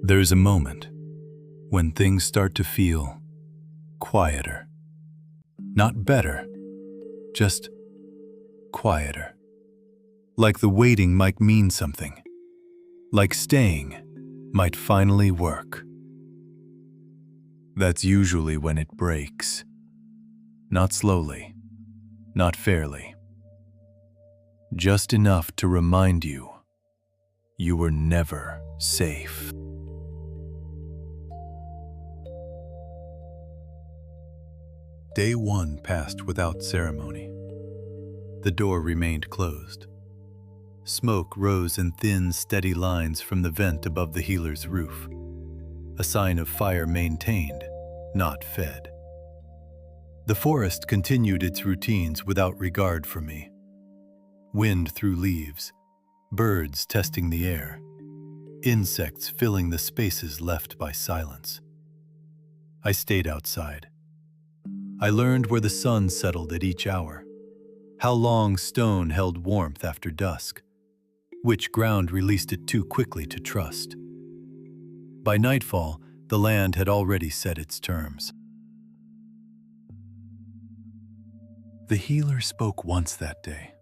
There's a moment when things start to feel quieter. Not better, just quieter. Like the waiting might mean something. Like staying might finally work. That's usually when it breaks. Not slowly, not fairly. Just enough to remind you you were never safe. Day 1 passed without ceremony. The door remained closed. Smoke rose in thin, steady lines from the vent above the healer's roof, a sign of fire maintained, not fed. The forest continued its routines without regard for me. Wind through leaves, birds testing the air, insects filling the spaces left by silence. I stayed outside. I learned where the sun settled at each hour, how long stone held warmth after dusk, which ground released it too quickly to trust. By nightfall, the land had already set its terms. The healer spoke once that day.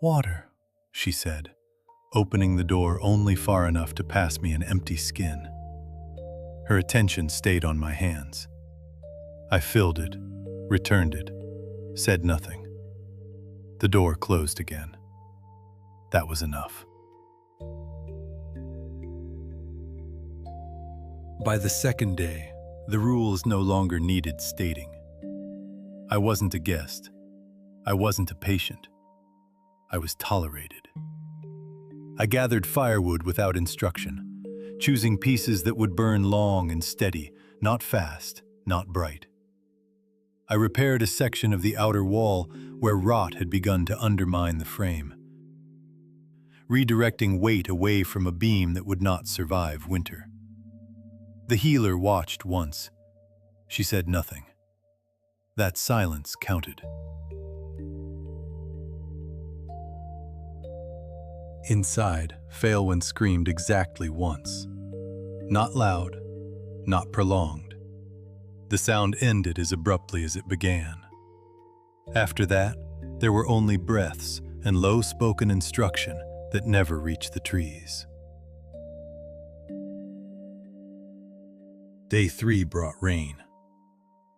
"Water," she said, opening the door only far enough to pass me an empty skin. Her attention stayed on my hands. I filled it, returned it, said nothing. The door closed again. That was enough. By the second day, the rules no longer needed stating. I wasn't a guest. I wasn't a patient. I was tolerated. I gathered firewood without instruction, choosing pieces that would burn long and steady, not fast, not bright. I repaired a section of the outer wall where rot had begun to undermine the frame, redirecting weight away from a beam that would not survive winter. The healer watched once. She said nothing. That silence counted. Inside, Failwind screamed exactly once. Not loud, not prolonged. The sound ended as abruptly as it began. After that, there were only breaths and low-spoken instruction that never reached the trees. Day 3 brought rain.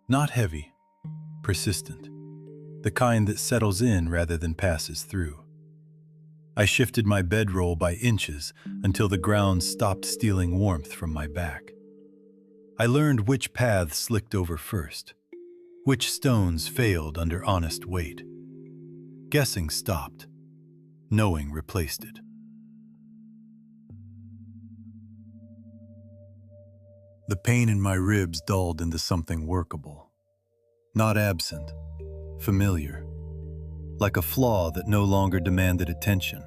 Not heavy, persistent. The kind that settles in rather than passes through. I shifted my bedroll by inches until the ground stopped stealing warmth from my back. I learned which paths slicked over first, which stones failed under honest weight. Guessing stopped, knowing replaced it. The pain in my ribs dulled into something workable. Not absent, familiar. Like a flaw that no longer demanded attention,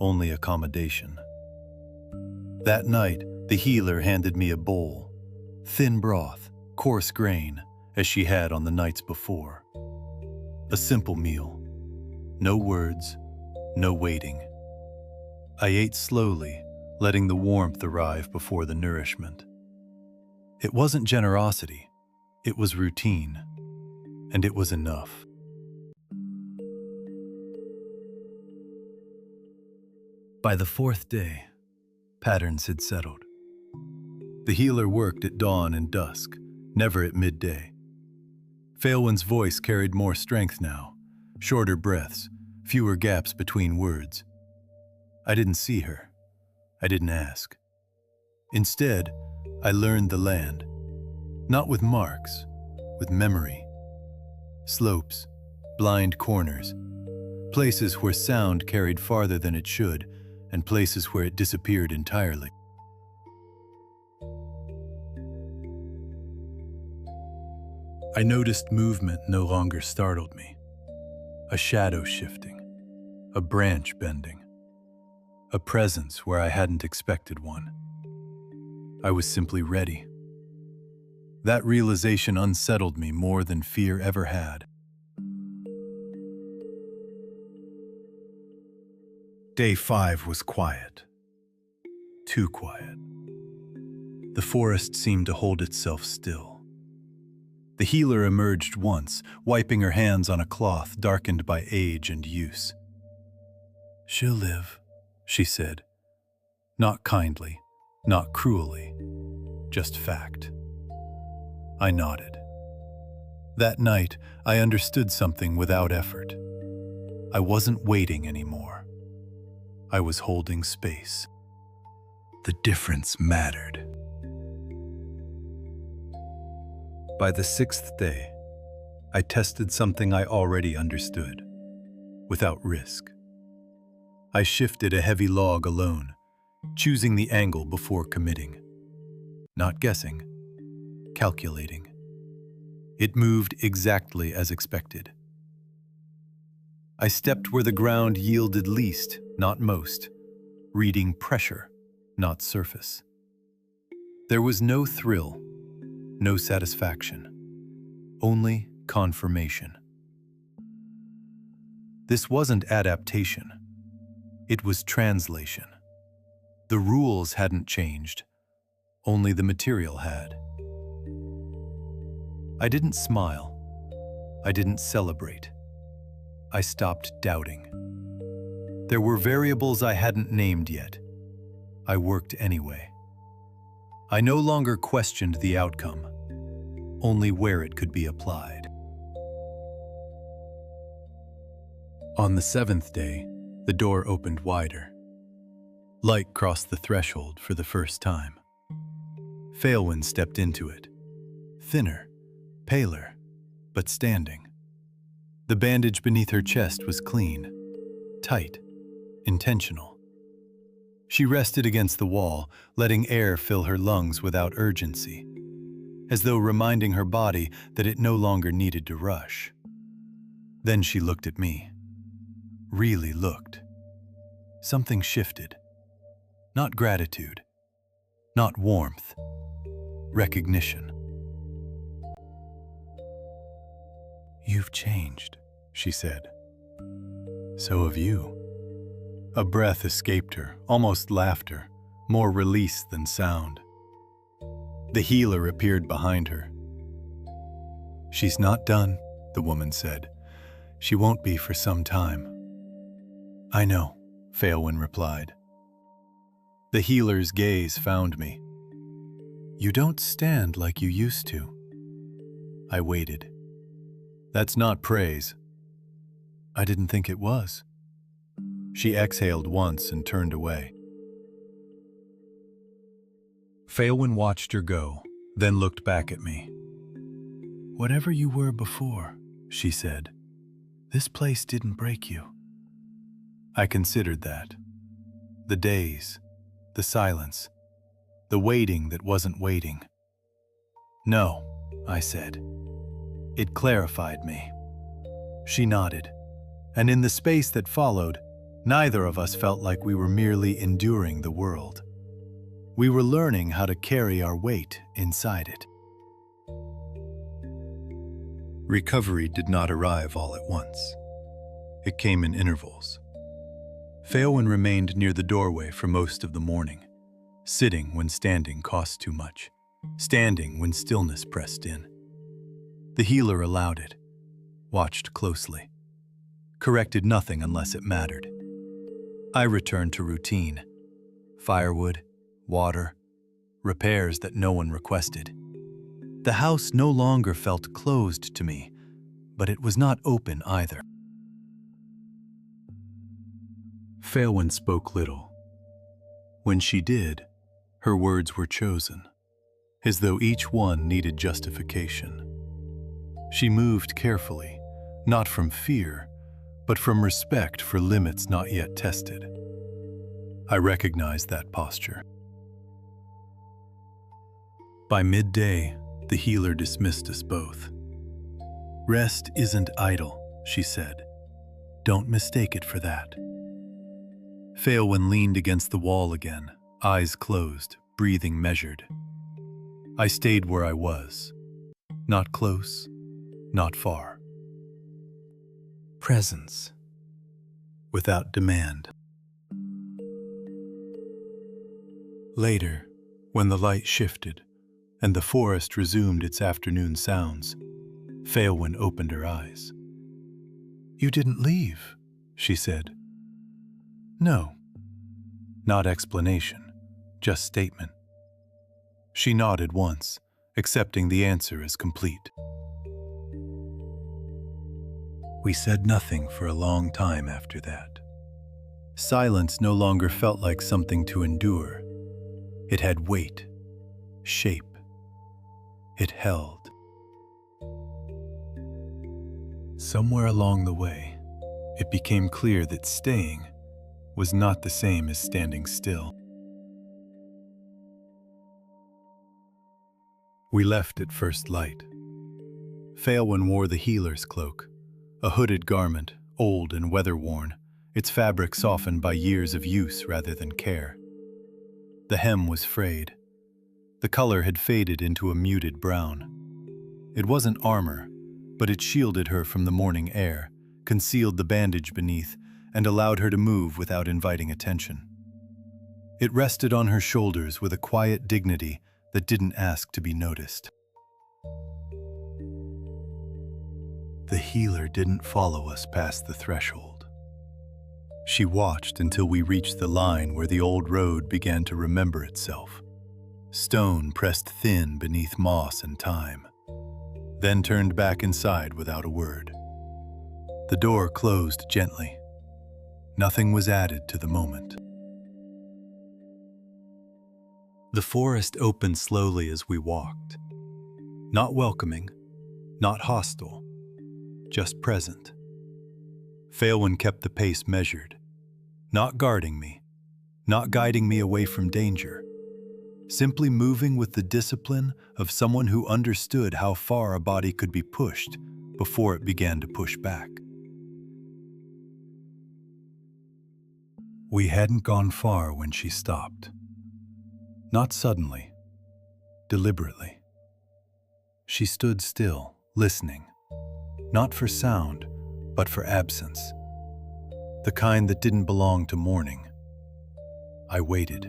only accommodation. That night, the healer handed me a bowl. Thin broth, coarse grain, as she had on the nights before. A simple meal. No words, no waiting. I ate slowly, letting the warmth arrive before the nourishment. It wasn't generosity, it was routine, and it was enough. By the 4th day, patterns had settled. The healer worked at dawn and dusk, never at midday. Failwind's voice carried more strength now, shorter breaths, fewer gaps between words. I didn't see her. I didn't ask. Instead, I learned the land, not with marks, with memory. Slopes, blind corners, places where sound carried farther than it should, and places where it disappeared entirely. I noticed movement no longer startled me. A shadow shifting, a branch bending, a presence where I hadn't expected one. I was simply ready. That realization unsettled me more than fear ever had. Day 5 was quiet. Too quiet. The forest seemed to hold itself still. The healer emerged once, wiping her hands on a cloth darkened by age and use. "She'll live," she said. Not kindly, not cruelly, just fact. I nodded. That night, I understood something without effort. I wasn't waiting anymore. I was holding space. The difference mattered. By the 6th day, I tested something I already understood, without risk. I shifted a heavy log alone, choosing the angle before committing. Not guessing, calculating. It moved exactly as expected. I stepped where the ground yielded least, not most, reading pressure, not surface. There was no thrill, no satisfaction, only confirmation. This wasn't adaptation. It was translation. The rules hadn't changed, only the material had. I didn't smile. I didn't celebrate. I stopped doubting. There were variables I hadn't named yet. I worked anyway. I no longer questioned the outcome, only where it could be applied. On the 7th day, the door opened wider. Light crossed the threshold for the first time. Phaelwyn stepped into it, thinner, paler, but standing. The bandage beneath her chest was clean, tight, intentional. She rested against the wall, letting air fill her lungs without urgency, as though reminding her body that it no longer needed to rush. Then she looked at me. Really looked. Something shifted. Not gratitude. Not warmth. Recognition. "You've changed," she said. "So have you." A breath escaped her, almost laughter, more release than sound. The healer appeared behind her. "She's not done," the woman said. "She won't be for some time." "I know," Phaelwyn replied. The healer's gaze found me. "You don't stand like you used to." I waited. "That's not praise." "I didn't think it was." She exhaled once and turned away. Phaelwyn watched her go, then looked back at me. "Whatever you were before," she said, "this place didn't break you." I considered that. The days, the silence, the waiting that wasn't waiting. "No," I said. It clarified me. She nodded, and in the space that followed, neither of us felt like we were merely enduring the world. We were learning how to carry our weight inside it. Recovery did not arrive all at once. It came in intervals. Phaelwyn remained near the doorway for most of the morning, sitting when standing cost too much, standing when stillness pressed in. The healer allowed it, watched closely, corrected nothing unless it mattered. I returned to routine: firewood, water, repairs that no one requested. The house no longer felt closed to me, but it was not open either. Phaelwyn spoke little. When she did, her words were chosen, as though each one needed justification. She moved carefully, not from fear, but from respect for limits not yet tested. I recognized that posture. By midday, the healer dismissed us both. "Rest isn't idle," she said. "Don't mistake it for that." Phaelwyn leaned against the wall again, eyes closed, breathing measured. I stayed where I was, not close, not far. Presence, without demand. Later, When the light shifted and the forest resumed its afternoon sounds, Phaelwyn opened her eyes. "You didn't leave," she said. "No." Not explanation, just statement. She nodded once, accepting the answer as complete. We said nothing for a long time after that. Silence no longer felt like something to endure. It had weight, shape. It held. Somewhere along the way, it became clear that staying was not the same as standing still. We left at first light. Phaelwyn wore the healer's cloak, a hooded garment, old and weather-worn, its fabric softened by years of use rather than care. The hem was frayed. The color had faded into a muted brown. It wasn't armor, but it shielded her from the morning air, concealed the bandage beneath, and allowed her to move without inviting attention. It rested on her shoulders with a quiet dignity that didn't ask to be noticed. The healer didn't follow us past the threshold. She watched until we reached the line where the old road began to remember itself, stone pressed thin beneath moss and time, then turned back inside without a word. The door closed gently. Nothing was added to the moment. The forest opened slowly as we walked. Not welcoming, not hostile, just present. Phaelwyn kept the pace measured, not guarding me, not guiding me away from danger, simply moving with the discipline of someone who understood how far a body could be pushed before it began to push back. We hadn't gone far when she stopped. Not suddenly, deliberately. She stood still, listening, not for sound, but for absence, the kind that didn't belong to morning. I waited.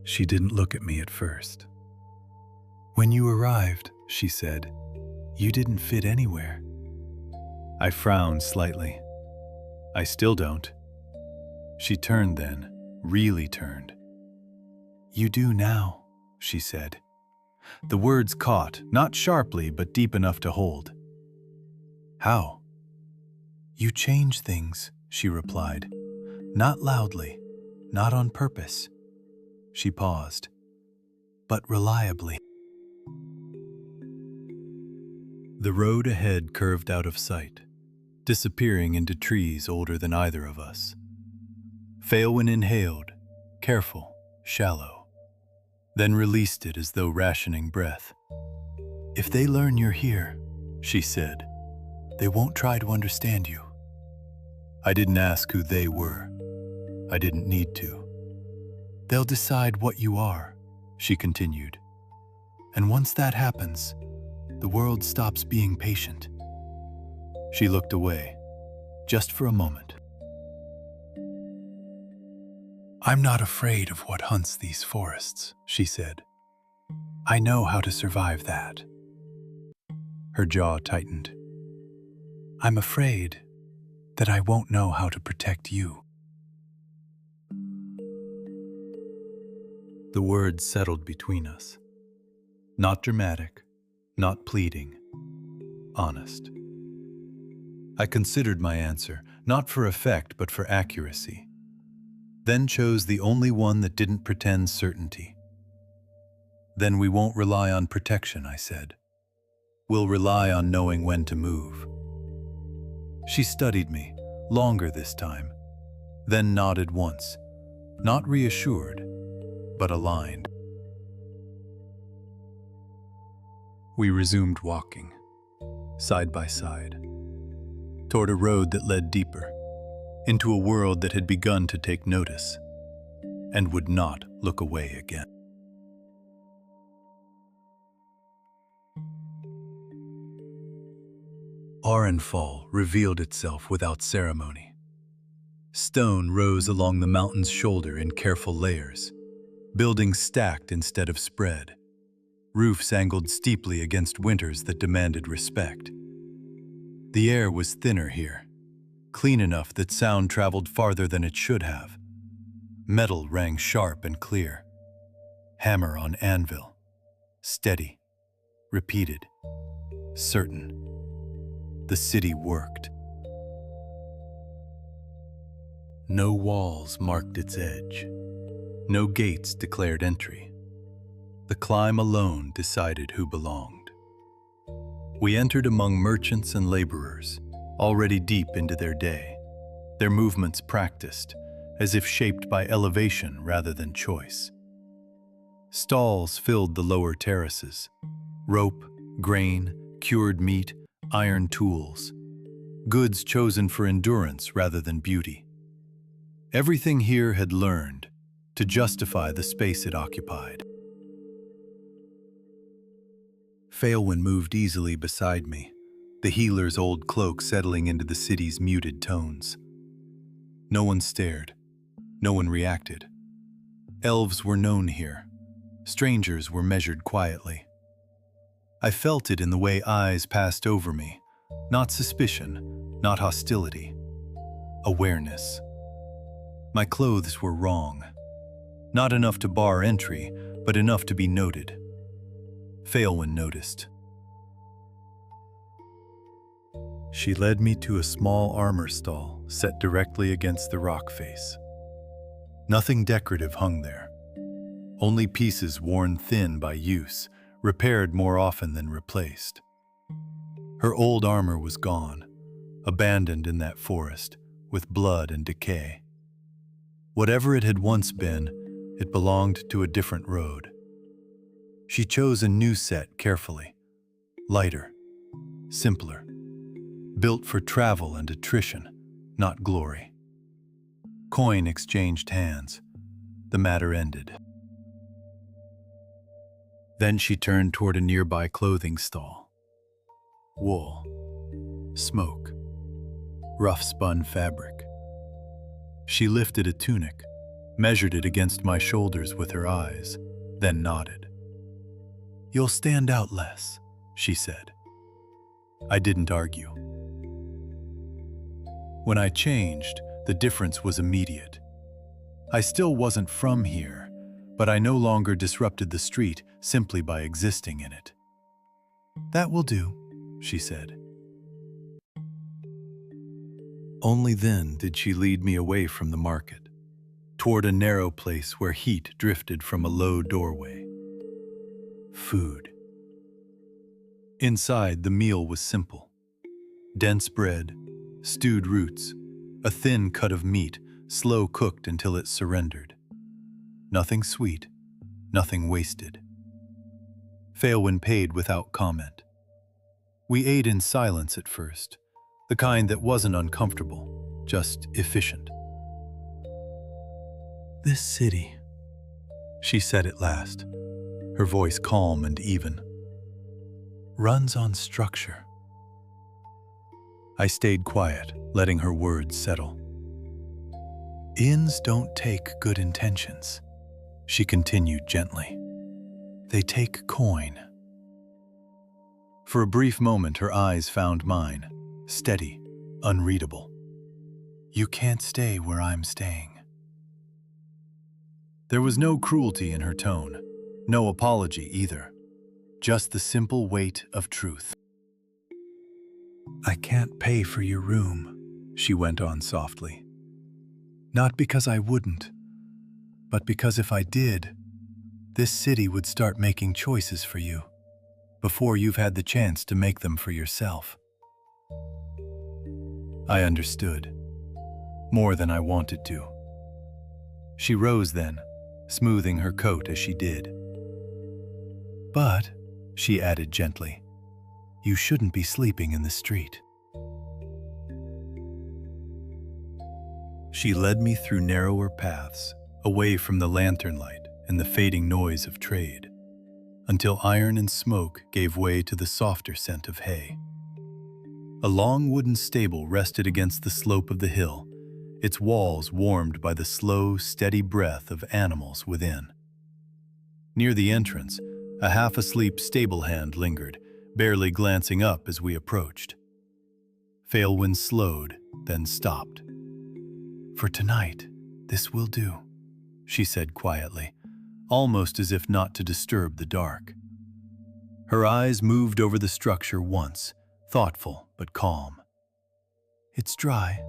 She didn't look at me at first. "When you arrived," she said, "you didn't fit anywhere." I frowned slightly. "I still don't." She turned then, really turned. "You do now," she said. The words caught, not sharply, but deep enough to hold. "How?" "You change things," she replied. "Not loudly, not on purpose." She paused. "But reliably." The road ahead curved out of sight, disappearing into trees older than either of us. Phaelwyn inhaled, careful, shallow, then released it as though rationing breath. "If they learn you're here," she said, "they won't try to understand you." I didn't ask who they were. I didn't need to. "They'll decide what you are," she continued. "And once that happens, the world stops being patient." She looked away, just for a moment. "I'm not afraid of what hunts these forests," she said. "I know how to survive that." Her jaw tightened. "I'm afraid that I won't know how to protect you." The words settled between us. Not dramatic, not pleading, honest. I considered my answer, not for effect but for accuracy, then chose the only one that didn't pretend certainty. "Then we won't rely on protection," I said. "We'll rely on knowing when to move." She studied me, longer this time, then nodded once, not reassured, but aligned. We resumed walking, side by side, toward a road that led deeper, into a world that had begun to take notice, and would not look away again. Aurenfall revealed itself without ceremony. Stone rose along the mountain's shoulder in careful layers, buildings stacked instead of spread. Roofs angled steeply against winters that demanded respect. The air was thinner here, clean enough that sound traveled farther than it should have. Metal rang sharp and clear. Hammer on anvil. Steady. Repeated. Certain. The city worked. No walls marked its edge. No gates declared entry. The climb alone decided who belonged. We entered among merchants and laborers, already deep into their day, their movements practiced, as if shaped by elevation rather than choice. Stalls filled the lower terraces. Rope, grain, cured meat, iron tools. Goods chosen for endurance rather than beauty. Everything here had learned to justify the space it occupied. Phaelwyn moved easily beside me, the healer's old cloak settling into the city's muted tones. No one stared. No one reacted. Elves were known here. Strangers were measured quietly. I felt it in the way eyes passed over me. Not suspicion, not hostility. Awareness. My clothes were wrong. Not enough to bar entry, but enough to be noted. Phaelwyn noticed. She led me to a small armor stall set directly against the rock face. Nothing decorative hung there. Only pieces worn thin by use, repaired more often than replaced. Her old armor was gone, abandoned in that forest, with blood and decay. Whatever it had once been, it belonged to a different road. She chose a new set carefully, lighter, simpler, built for travel and attrition, not glory. Coin exchanged hands. The matter ended. Then she turned toward a nearby clothing stall. Wool, smoke, rough-spun fabric. She lifted a tunic, measured it against my shoulders with her eyes, then nodded. "You'll stand out less," she said. I didn't argue. When I changed, the difference was immediate. I still wasn't from here, but I no longer disrupted the street simply by existing in it. "That will do," she said. Only then did she lead me away from the market, toward a narrow place where heat drifted from a low doorway. Food. Inside, the meal was simple. Dense bread, stewed roots, a thin cut of meat, slow cooked until it surrendered. Nothing sweet, nothing wasted. Phaelwyn paid without comment. We ate in silence at first, the kind that wasn't uncomfortable, just efficient. "This city," she said at last, her voice calm and even, "runs on structure." I stayed quiet, letting her words settle. "Inns don't take good intentions," she continued gently. "They take coin." For a brief moment, her eyes found mine, steady, unreadable. "You can't stay where I'm staying." There was no cruelty in her tone, no apology either, just the simple weight of truth. "I can't pay for your room," she went on softly. "Not because I wouldn't, but because if I did, this city would start making choices for you, before you've had the chance to make them for yourself." I understood, more than I wanted to. She rose then, smoothing her coat as she did. "But," she added gently, "you shouldn't be sleeping in the street." She led me through narrower paths, away from the lantern light and the fading noise of trade, until iron and smoke gave way to the softer scent of hay. A long wooden stable rested against the slope of the hill, its walls warmed by the slow, steady breath of animals within. Near the entrance, a half-asleep stable hand lingered, barely glancing up as we approached. Failwind slowed, then stopped. "For tonight, this will do," she said quietly, almost as if not to disturb the dark. Her eyes moved over the structure once, thoughtful but calm. "It's dry,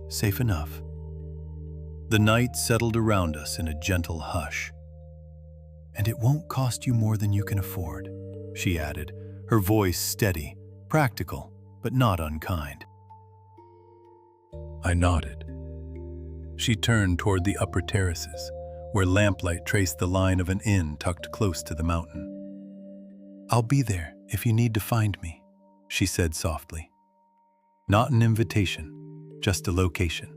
safe enough." The night settled around us in a gentle hush. "And it won't cost you more than you can afford," she added, her voice steady, practical, but not unkind. I nodded. She turned toward the upper terraces, where lamplight traced the line of an inn tucked close to the mountain. "I'll be there if you need to find me," she said softly. Not an invitation, just a location.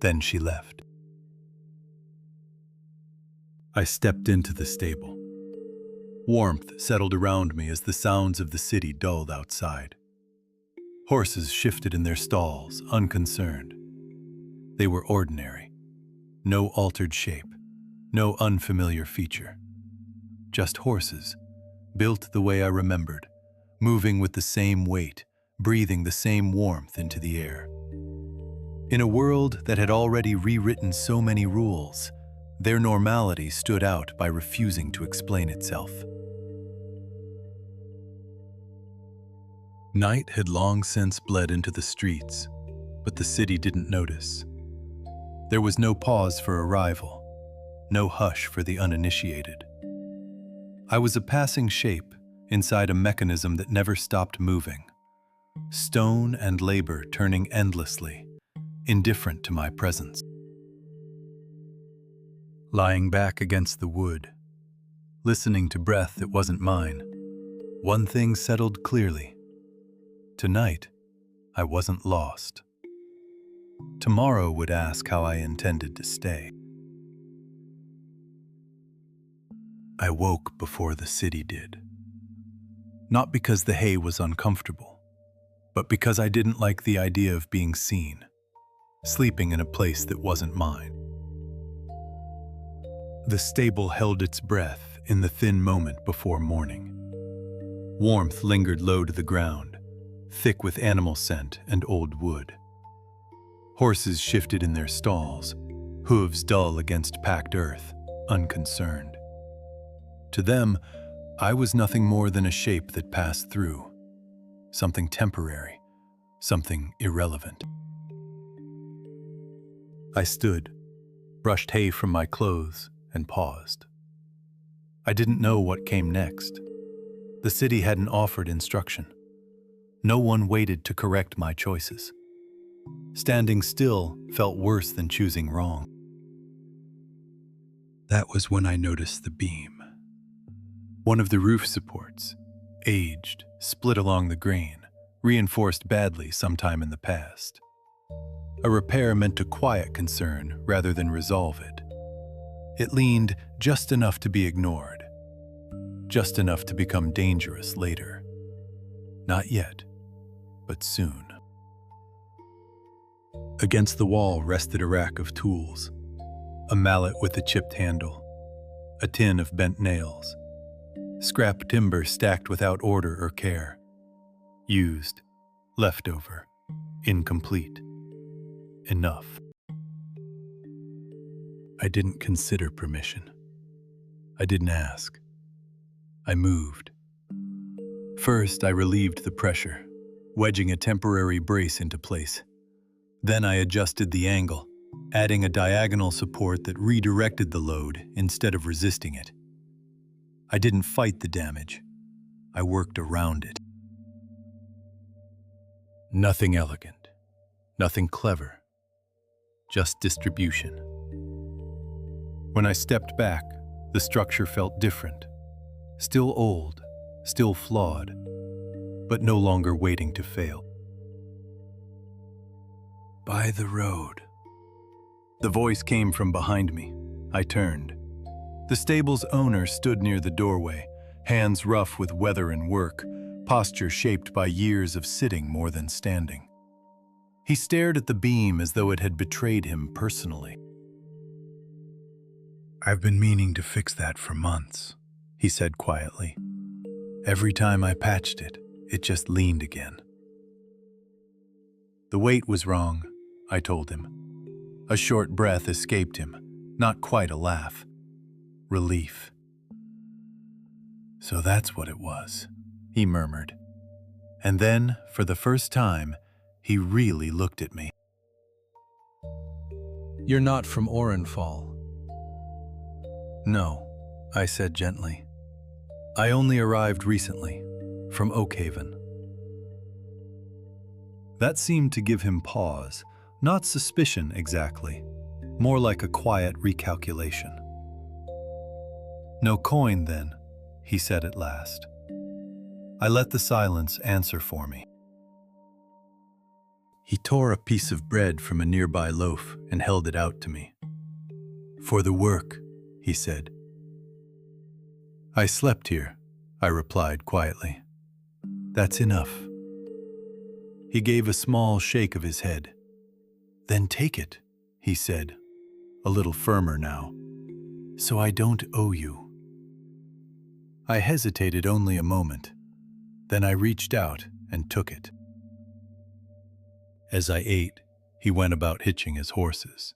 Then she left. I stepped into the stable. Warmth settled around me as the sounds of the city dulled outside. Horses shifted in their stalls, unconcerned. They were ordinary. No altered shape, no unfamiliar feature. Just horses, built the way I remembered, moving with the same weight, breathing the same warmth into the air. In a world that had already rewritten so many rules, their normality stood out by refusing to explain itself. Night had long since bled into the streets, but the city didn't notice. There was no pause for arrival, no hush for the uninitiated. I was a passing shape inside a mechanism that never stopped moving, stone and labor turning endlessly, indifferent to my presence. Lying back against the wood, listening to breath that wasn't mine, one thing settled clearly. Tonight, I wasn't lost. Tomorrow would ask how I intended to stay. I woke before the city did. Not because the hay was uncomfortable, but because I didn't like the idea of being seen, sleeping in a place that wasn't mine. The stable held its breath in the thin moment before morning. Warmth lingered low to the ground, thick with animal scent and old wood. Horses shifted in their stalls, hooves dull against packed earth, unconcerned. To them, I was nothing more than a shape that passed through, something temporary, something irrelevant. I stood, brushed hay from my clothes, and paused. I didn't know what came next. The city hadn't offered instruction. No one waited to correct my choices. Standing still felt worse than choosing wrong. That was when I noticed the beam. One of the roof supports, aged, split along the grain, reinforced badly sometime in the past. A repair meant to quiet concern rather than resolve it. It leaned just enough to be ignored, just enough to become dangerous later. Not yet, but soon. Against the wall rested a rack of tools, a mallet with a chipped handle, a tin of bent nails, scrap timber stacked without order or care, used, leftover, incomplete, enough. I didn't consider permission. I didn't ask. I moved. First, I relieved the pressure, wedging a temporary brace into place. Then I adjusted the angle, adding a diagonal support that redirected the load instead of resisting it. I didn't fight the damage. I worked around it. Nothing elegant, nothing clever, just distribution. When I stepped back, the structure felt different. Still old, still flawed, but no longer waiting to fail. By the road. The voice came from behind me. I turned. The stable's owner stood near the doorway, hands rough with weather and work, posture shaped by years of sitting more than standing. He stared at the beam as though it had betrayed him personally. "I've been meaning to fix that for months," he said quietly. "Every time I patched it, it just leaned again." The weight was wrong, I told him. A short breath escaped him, not quite a laugh. Relief. "So that's what it was," he murmured. And then, for the first time, he really looked at me. "You're not from Aurenfall." "No," I said gently. "I only arrived recently, from Oakhaven." That seemed to give him pause, not suspicion exactly, more like a quiet recalculation. "No coin, then," he said at last. I let the silence answer for me. He tore a piece of bread from a nearby loaf and held it out to me. "For the work," he said. "I slept here," I replied quietly. "That's enough." He gave a small shake of his head. "Then take it," he said, a little firmer now, "so I don't owe you." I hesitated only a moment. Then I reached out and took it. As I ate, he went about hitching his horses.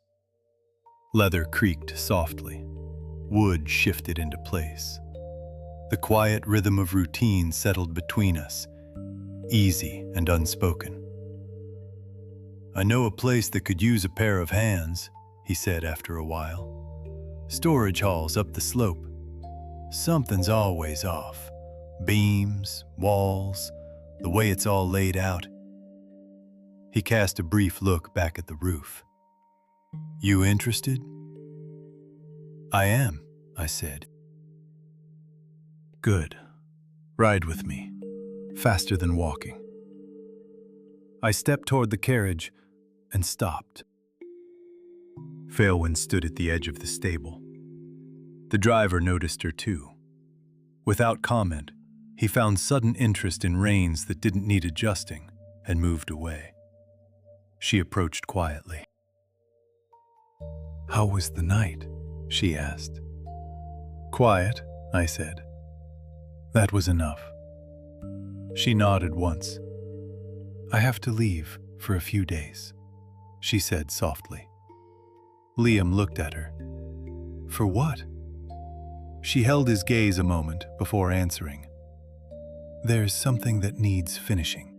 Leather creaked softly. Wood shifted into place. The quiet rhythm of routine settled between us, easy and unspoken. "I know a place that could use a pair of hands," he said after a while. "Storage halls up the slope. Something's always off. Beams, walls, the way it's all laid out." He cast a brief look back at the roof. "You interested?" "I am," I said. "Good. Ride with me. Faster than walking." I stepped toward the carriage and stopped. Failwind stood at the edge of the stable. The driver noticed her too. Without comment, he found sudden interest in reins that didn't need adjusting and moved away. She approached quietly. "How was the night?" she asked. "Quiet," I said. That was enough. She nodded once. "I have to leave for a few days," she said softly. Liam looked at her. "For what?" She held his gaze a moment before answering. "There's something that needs finishing."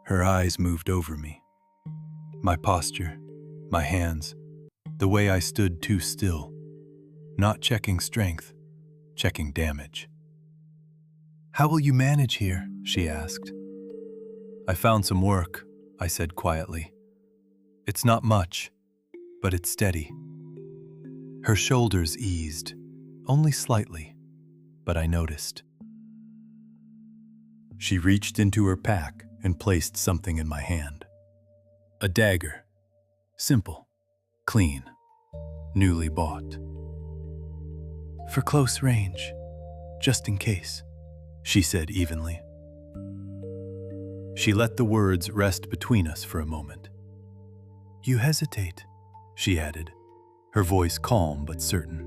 Her eyes moved over me. My posture, my hands, the way I stood too still, not checking strength, checking damage. "How will you manage here?" she asked. "I found some work," I said quietly. "It's not much, but it's steady." Her shoulders eased, only slightly, but I noticed. She reached into her pack and placed something in my hand. A dagger. Simple, clean, newly bought. "For close range, just in case," she said evenly. She let the words rest between us for a moment. "You hesitate," she added, her voice calm but certain.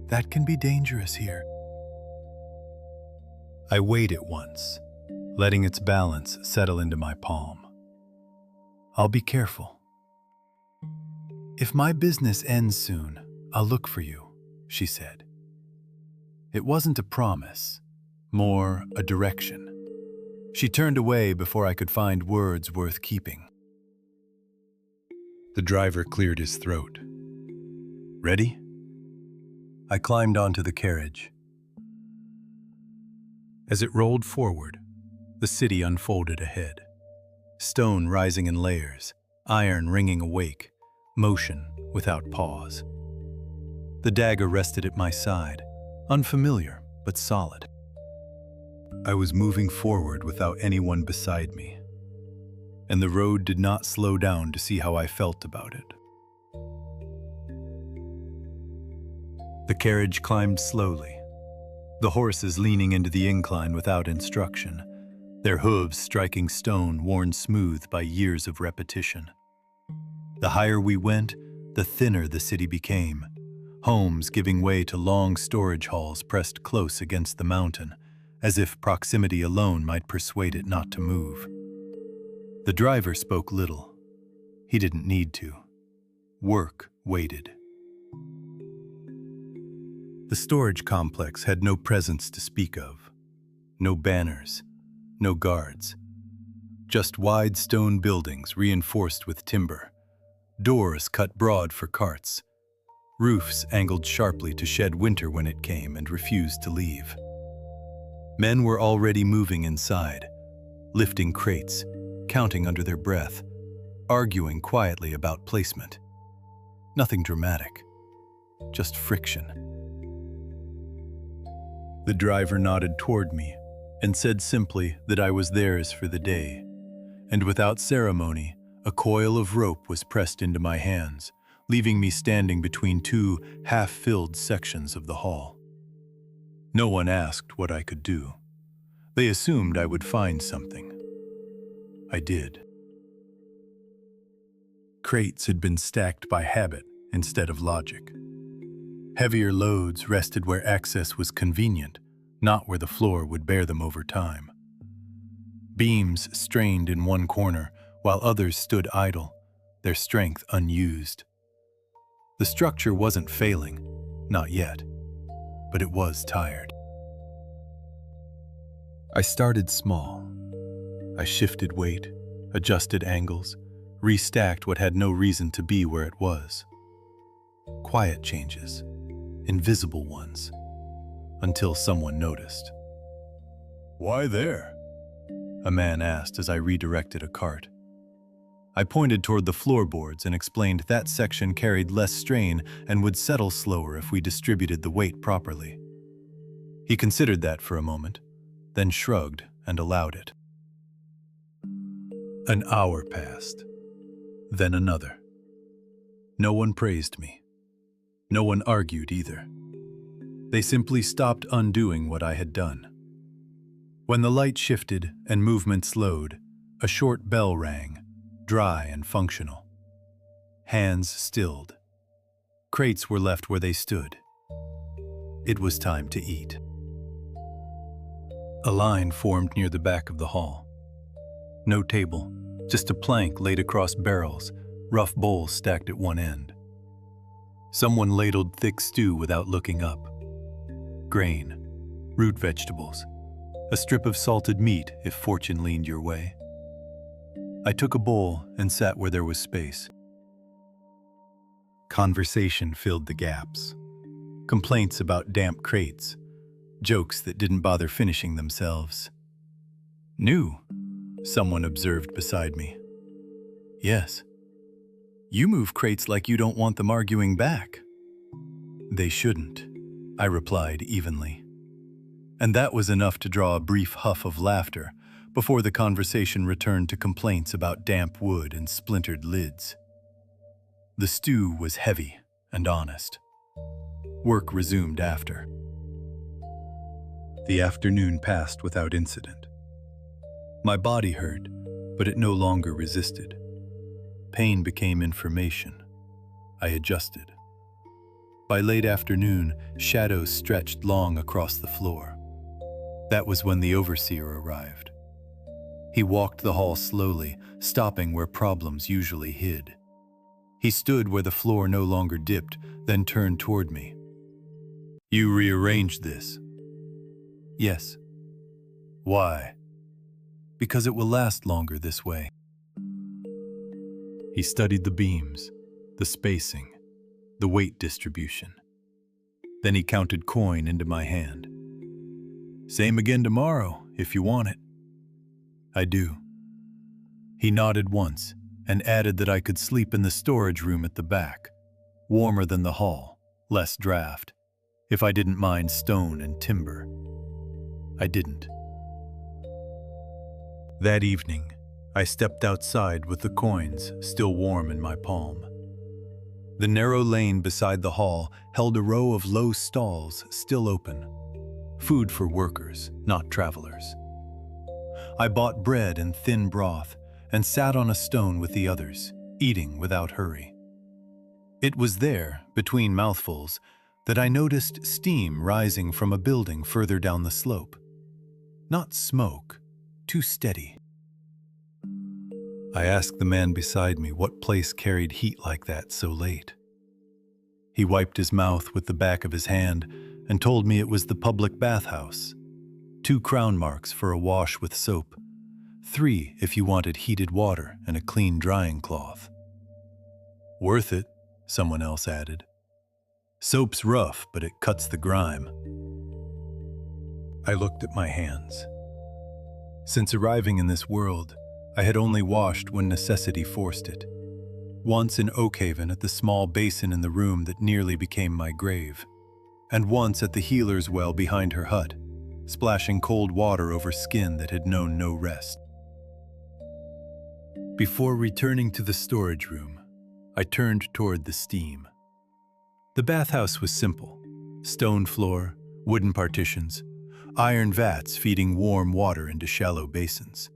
"That can be dangerous here." I weighed it once, letting its balance settle into my palm. "I'll be careful." "If my business ends soon, I'll look for you," she said. It wasn't a promise, more a direction. She turned away before I could find words worth keeping. The driver cleared his throat. "Ready?" I climbed onto the carriage. As it rolled forward, the city unfolded ahead. Stone rising in layers, iron ringing awake, motion without pause. The dagger rested at my side, unfamiliar but solid. I was moving forward without anyone beside me, and the road did not slow down to see how I felt about it. The carriage climbed slowly, the horses leaning into the incline without instruction, their hooves striking stone worn smooth by years of repetition. The higher we went, the thinner the city became, homes giving way to long storage halls pressed close against the mountain, as if proximity alone might persuade it not to move. The driver spoke little. He didn't need to. Work waited. The storage complex had no presence to speak of. No banners, no guards. Just wide stone buildings reinforced with timber. Doors cut broad for carts. Roofs angled sharply to shed winter when it came and refused to leave. Men were already moving inside, lifting crates, counting under their breath, arguing quietly about placement. Nothing dramatic, just friction. The driver nodded toward me and said simply that I was theirs for the day, and without ceremony, a coil of rope was pressed into my hands, leaving me standing between two half-filled sections of the hall. No one asked what I could do. They assumed I would find something. I did. Crates had been stacked by habit instead of logic. Heavier loads rested where access was convenient, not where the floor would bear them over time. Beams strained in one corner, while others stood idle, their strength unused. The structure wasn't failing, not yet, but it was tired. I started small. I shifted weight, adjusted angles, restacked what had no reason to be where it was. Quiet changes, invisible ones, until someone noticed. "Why there?" a man asked as I redirected a cart. I pointed toward the floorboards and explained that section carried less strain and would settle slower if we distributed the weight properly. He considered that for a moment, then shrugged and allowed it. An hour passed, then another. No one praised me. No one argued either. They simply stopped undoing what I had done. When the light shifted and movement slowed, a short bell rang, dry and functional. Hands stilled. Crates were left where they stood. It was time to eat. A line formed near the back of the hall. No table, just a plank laid across barrels, rough bowls stacked at one end. Someone ladled thick stew without looking up. Grain, root vegetables, a strip of salted meat if fortune leaned your way. I took a bowl and sat where there was space. Conversation filled the gaps. Complaints about damp crates, jokes that didn't bother finishing themselves. "New," someone observed beside me. "Yes. You move crates like you don't want them arguing back." "They shouldn't," I replied evenly. And that was enough to draw a brief huff of laughter before the conversation returned to complaints about damp wood and splintered lids. The stew was heavy and honest. Work resumed after. The afternoon passed without incident. My body hurt, but it no longer resisted. Pain became information. I adjusted. By late afternoon, shadows stretched long across the floor. That was when the overseer arrived. He walked the hall slowly, stopping where problems usually hid. He stood where the floor no longer dipped, then turned toward me. "You rearranged this?" "Yes." "Why?" "Because it will last longer this way." He studied the beams, the spacing, the weight distribution. Then he counted coin into my hand. "Same again tomorrow, if you want it." "I do." He nodded once and added that I could sleep in the storage room at the back, warmer than the hall, less draft, if I didn't mind stone and timber. I didn't. That evening, I stepped outside with the coins still warm in my palm. The narrow lane beside the hall held a row of low stalls still open. Food for workers, not travelers. I bought bread and thin broth and sat on a stone with the others, eating without hurry. It was there, between mouthfuls, that I noticed steam rising from a building further down the slope. Not smoke, too steady. I asked the man beside me what place carried heat like that so late. He wiped his mouth with the back of his hand and told me it was the public bathhouse. 2 crown marks for a wash with soap, 3 if you wanted heated water and a clean drying cloth. Worth it, someone else added. Soap's rough, but it cuts the grime. I looked at my hands. Since arriving in this world, I had only washed when necessity forced it. Once in Oakhaven at the small basin in the room that nearly became my grave, and once at the healer's well behind her hut, splashing cold water over skin that had known no rest. Before returning to the storage room, I turned toward the steam. The bathhouse was simple: stone floor, wooden partitions, iron vats feeding warm water into shallow basins.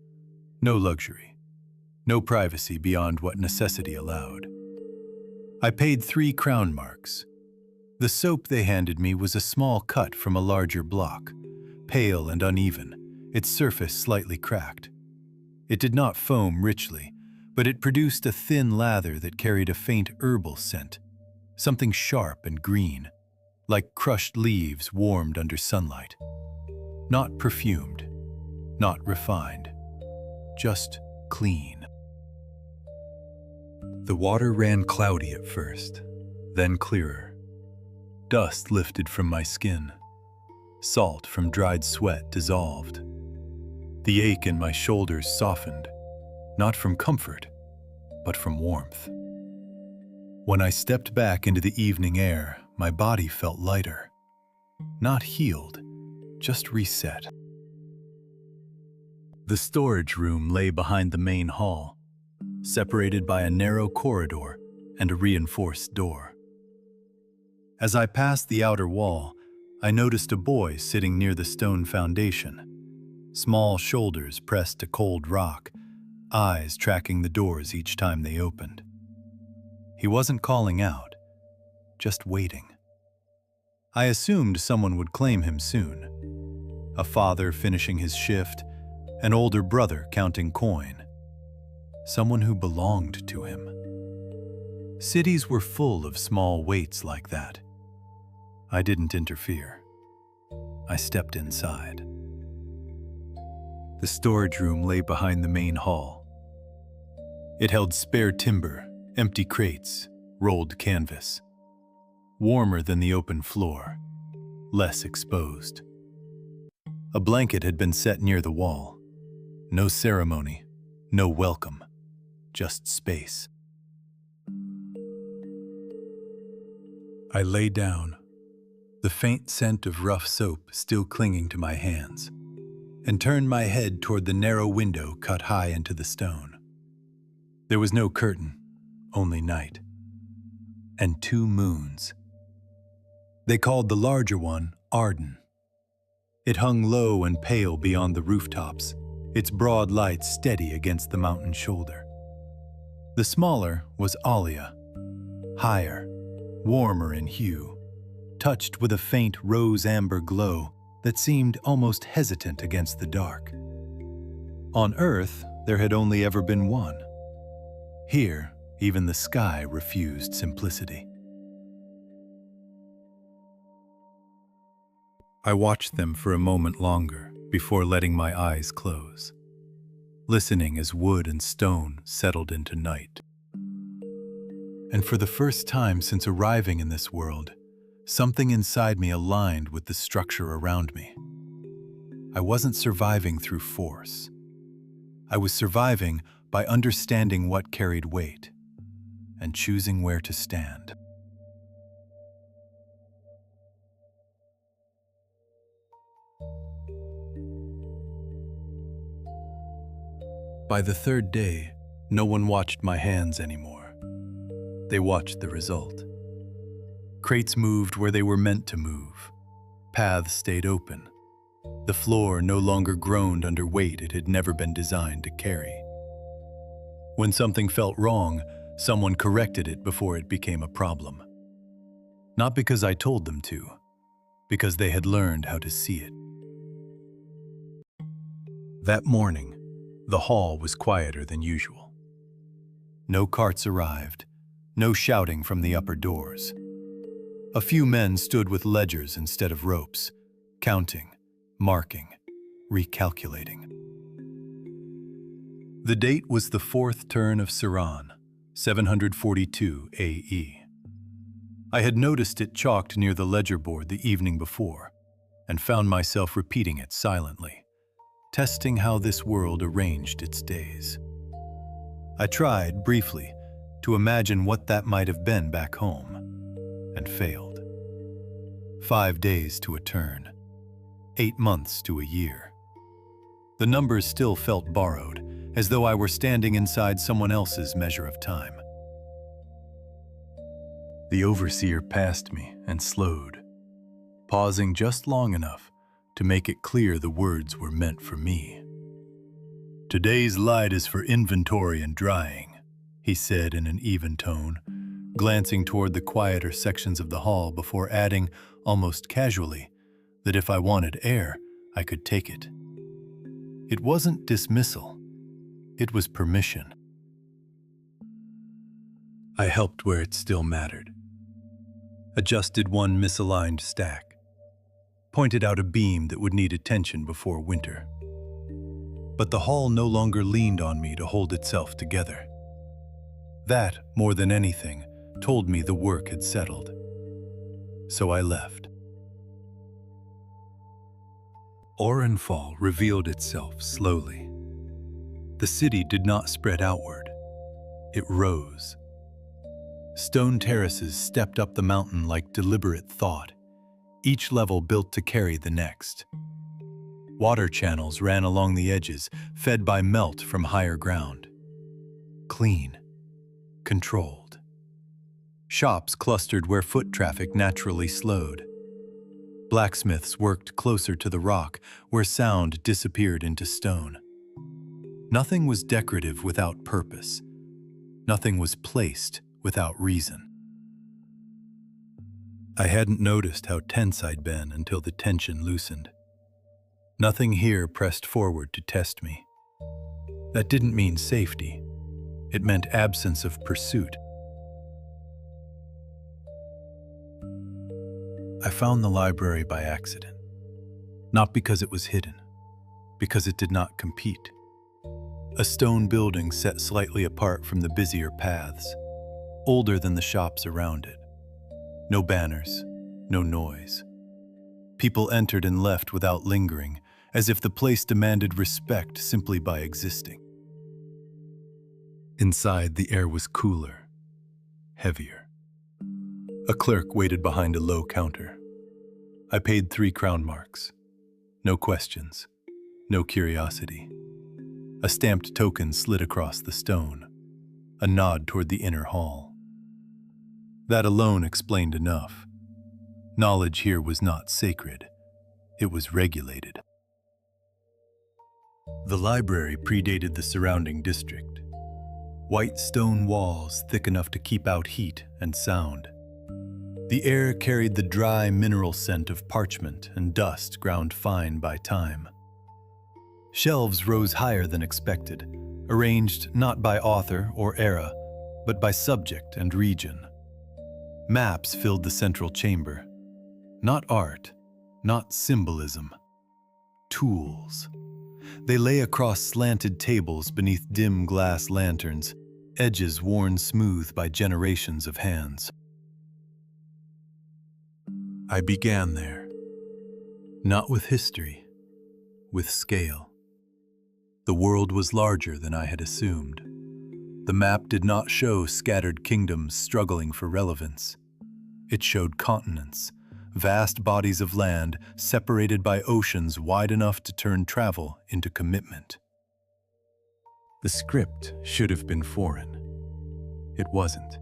No luxury, no privacy beyond what necessity allowed. I paid 3 crown marks. The soap they handed me was a small cut from a larger block, pale and uneven, its surface slightly cracked. It did not foam richly, but it produced a thin lather that carried a faint herbal scent, something sharp and green, like crushed leaves warmed under sunlight. Not perfumed, not refined, just clean. The water ran cloudy at first, then clearer. Dust lifted from my skin. Salt from dried sweat dissolved. The ache in my shoulders softened, not from comfort, but from warmth. When I stepped back into the evening air, my body felt lighter. Not healed, just reset. The storage room lay behind the main hall, separated by a narrow corridor and a reinforced door. As I passed the outer wall, I noticed a boy sitting near the stone foundation, small shoulders pressed to cold rock, eyes tracking the doors each time they opened. He wasn't calling out, just waiting. I assumed someone would claim him soon. A father finishing his shift, an older brother counting coin. Someone who belonged to him. Cities were full of small waits like that. I didn't interfere. I stepped inside. The storage room lay behind the main hall. It held spare timber, empty crates, rolled canvas. Warmer than the open floor, less exposed. A blanket had been set near the wall. No ceremony, no welcome, just space. I lay down, the faint scent of rough soap still clinging to my hands, and turned my head toward the narrow window cut high into the stone. There was no curtain, only night, and 2 moons. They called the larger one Arden. It hung low and pale beyond the rooftops, its broad light steady against the mountain shoulder. The smaller was Alia, higher, warmer in hue, touched with a faint rose-amber glow that seemed almost hesitant against the dark. On Earth, there had only ever been one. Here, even the sky refused simplicity. I watched them for a moment longer before letting my eyes close, listening as wood and stone settled into night. And for the first time since arriving in this world, something inside me aligned with the structure around me. I wasn't surviving through force. I was surviving by understanding what carried weight and choosing where to stand. By the 3rd day, no one watched my hands anymore. They watched the result. Crates moved where they were meant to move. Paths stayed open. The floor no longer groaned under weight it had never been designed to carry. When something felt wrong, someone corrected it before it became a problem. Not because I told them to, because they had learned how to see it. That morning, the hall was quieter than usual. No carts arrived, no shouting from the upper doors. A few men stood with ledgers instead of ropes, counting, marking, recalculating. The date was the fourth turn of Siran, 742 AE. I had noticed it chalked near the ledger board the evening before, and found myself repeating it silently, testing how this world arranged its days. I tried, briefly, to imagine what that might have been back home, and failed. 5 days to a turn, 8 months to a year. The numbers still felt borrowed, as though I were standing inside someone else's measure of time. The overseer passed me and slowed, pausing just long enough to make it clear the words were meant for me. "Today's light is for inventory and drying," he said in an even tone, glancing toward the quieter sections of the hall before adding, almost casually, that if I wanted air, I could take it. It wasn't dismissal. It was permission. I helped where it still mattered. Adjusted one misaligned stack. Pointed out a beam that would need attention before winter. But the hall no longer leaned on me to hold itself together. That, more than anything, told me the work had settled. So I left. Aurenfall revealed itself slowly. The city did not spread outward. It rose. Stone terraces stepped up the mountain like deliberate thought, each level built to carry the next. Water channels ran along the edges, fed by melt from higher ground. Clean. Controlled. Shops clustered where foot traffic naturally slowed. Blacksmiths worked closer to the rock, where sound disappeared into stone. Nothing was decorative without purpose. Nothing was placed without reason. I hadn't noticed how tense I'd been until the tension loosened. Nothing here pressed forward to test me. That didn't mean safety. It meant absence of pursuit. I found the library by accident. Not because it was hidden, because it did not compete. A stone building set slightly apart from the busier paths, older than the shops around it. No banners, no noise. People entered and left without lingering, as if the place demanded respect simply by existing. Inside, the air was cooler, heavier. A clerk waited behind a low counter. I paid 3 crown marks. No questions, no curiosity. A stamped token slid across the stone, a nod toward the inner hall. That alone explained enough. Knowledge here was not sacred. It was regulated. The library predated the surrounding district. White stone walls thick enough to keep out heat and sound. The air carried the dry mineral scent of parchment and dust ground fine by time. Shelves rose higher than expected, arranged not by author or era, but by subject and region. Maps filled the central chamber. Not art, not symbolism. Tools. They lay across slanted tables beneath dim glass lanterns, edges worn smooth by generations of hands. I began there. Not with history, with scale. The world was larger than I had assumed. The map did not show scattered kingdoms struggling for relevance. It showed continents, vast bodies of land separated by oceans wide enough to turn travel into commitment. The script should have been foreign. It wasn't.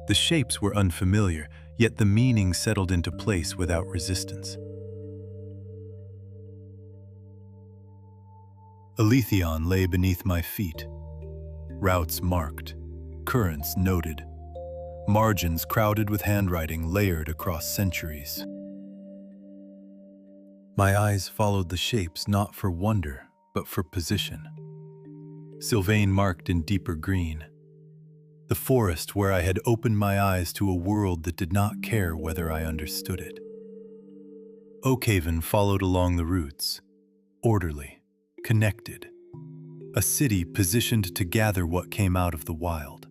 The shapes were unfamiliar, yet the meaning settled into place without resistance. Aletheon lay beneath my feet. Routes marked, currents noted, margins crowded with handwriting layered across centuries. My eyes followed the shapes not for wonder, but for position. Sylvain marked in deeper green. The forest where I had opened my eyes to a world that did not care whether I understood it. Oakhaven followed along the routes, orderly, connected. A city positioned to gather what came out of the wild.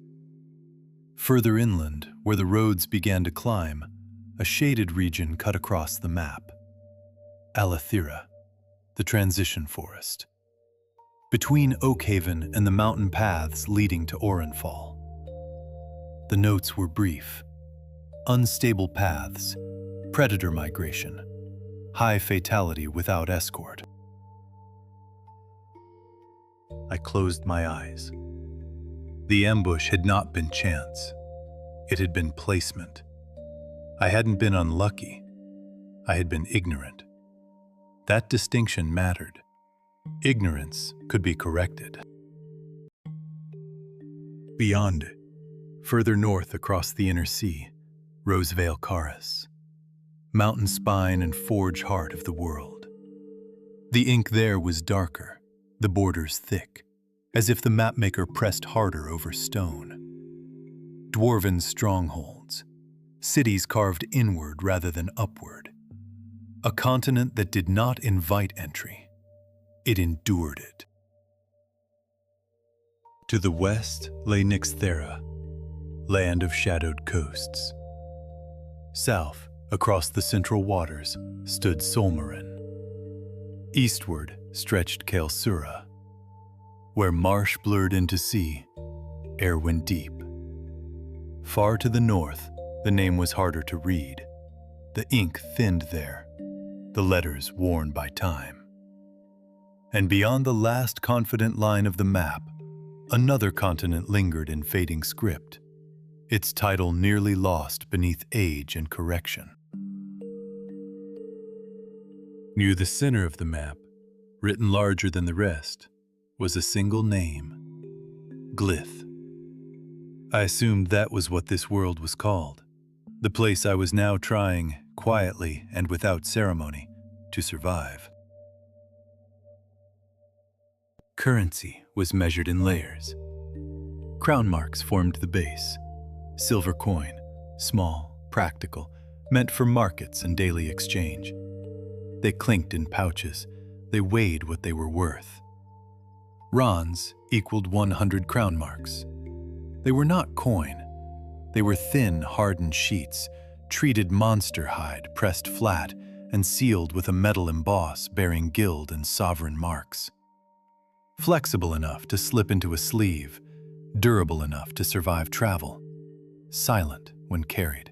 Further inland, where the roads began to climb, a shaded region cut across the map. Alathira, the transition forest. Between Oakhaven and the mountain paths leading to Aurenfall. The notes were brief. Unstable paths, predator migration, high fatality without escort. I closed my eyes. The ambush had not been chance. It had been placement. I hadn't been unlucky. I had been ignorant. That distinction mattered. Ignorance could be corrected. Beyond it, further north across the inner sea, rose Vale Caris, mountain spine and forge heart of the world. The ink there was darker, the borders thick, as if the mapmaker pressed harder over stone. Dwarven strongholds, cities carved inward rather than upward. A continent that did not invite entry. It endured it. To the west lay Nyxthera, land of shadowed coasts. South, across the central waters, stood Solmarin. Eastward stretched Kaelsura, where marsh blurred into sea, air went deep. Far to the north, the name was harder to read. The ink thinned there, the letters worn by time. And beyond the last confident line of the map, another continent lingered in fading script, its title nearly lost beneath age and correction. Near the center of the map, written larger than the rest, was a single name, Glyth. I assumed that was what this world was called, the place I was now trying, quietly and without ceremony, to survive. Currency was measured in layers. Crown marks formed the base. Silver coin, small, practical, meant for markets and daily exchange. They clinked in pouches. They weighed what they were worth. Rons equaled 100 crown marks. They were not coin. They were thin, hardened sheets, treated monster hide, pressed flat, and sealed with a metal emboss bearing guild and sovereign marks. Flexible enough to slip into a sleeve, durable enough to survive travel, silent when carried.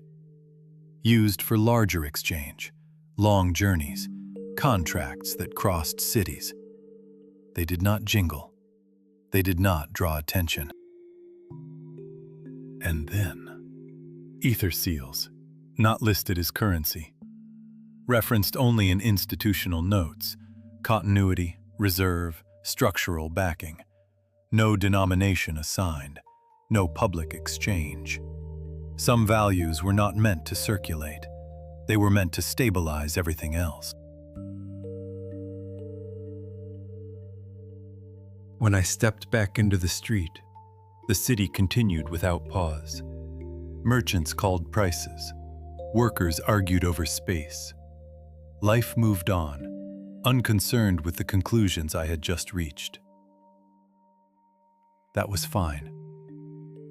Used for larger exchange, long journeys, contracts that crossed cities. They did not jingle. They did not draw attention. And then, ether seals, not listed as currency. Referenced only in institutional notes, continuity, reserve, structural backing. No denomination assigned, no public exchange. Some values were not meant to circulate. They were meant to stabilize everything else. When I stepped back into the street, the city continued without pause. Merchants called prices. Workers argued over space. Life moved on, unconcerned with the conclusions I had just reached. That was fine.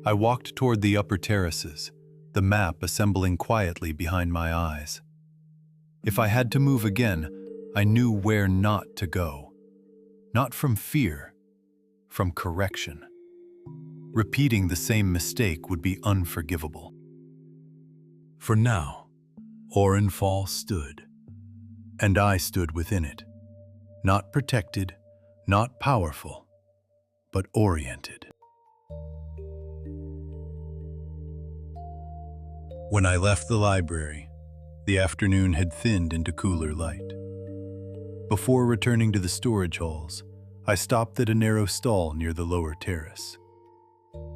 I walked toward the upper terraces, the map assembling quietly behind my eyes. If I had to move again, I knew where not to go. Not from fear, from correction. Repeating the same mistake would be unforgivable. For now, Aurenfall stood, and I stood within it, not protected, not powerful, but oriented. When I left the library, the afternoon had thinned into cooler light. Before returning to the storage halls, I stopped at a narrow stall near the lower terrace.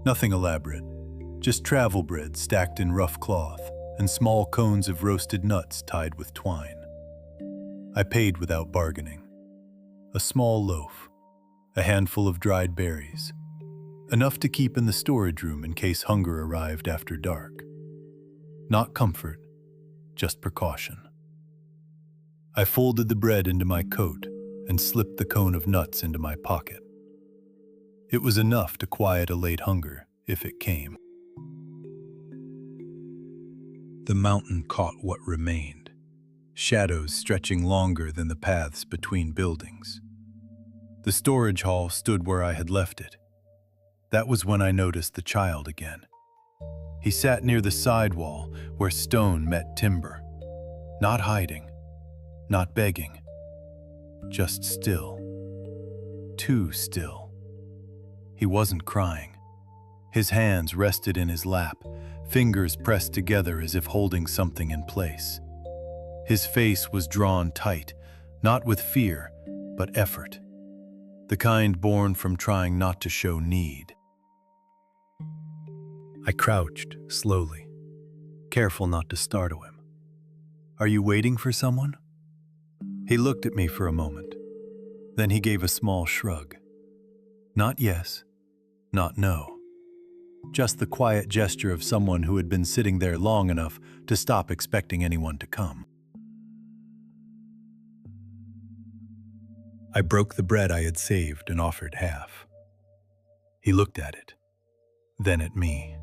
Nothing elaborate, just travel bread stacked in rough cloth and small cones of roasted nuts tied with twine. I paid without bargaining. A small loaf, a handful of dried berries, enough to keep in the storage room in case hunger arrived after dark. Not comfort, just precaution. I folded the bread into my coat and slipped the cone of nuts into my pocket. It was enough to quiet a late hunger, if it came. The mountain caught what remained, shadows stretching longer than the paths between buildings. The storage hall stood where I had left it. That was when I noticed the child again. He sat near the side wall where stone met timber, not hiding, not begging, just still. Too still. He wasn't crying. His hands rested in his lap, fingers pressed together as if holding something in place. His face was drawn tight, not with fear, but effort, the kind born from trying not to show need. I crouched slowly, careful not to startle him. "Are you waiting for someone?" He looked at me for a moment. Then he gave a small shrug. Not yes, not no. Just the quiet gesture of someone who had been sitting there long enough to stop expecting anyone to come. I broke the bread I had saved and offered half. He looked at it, then at me.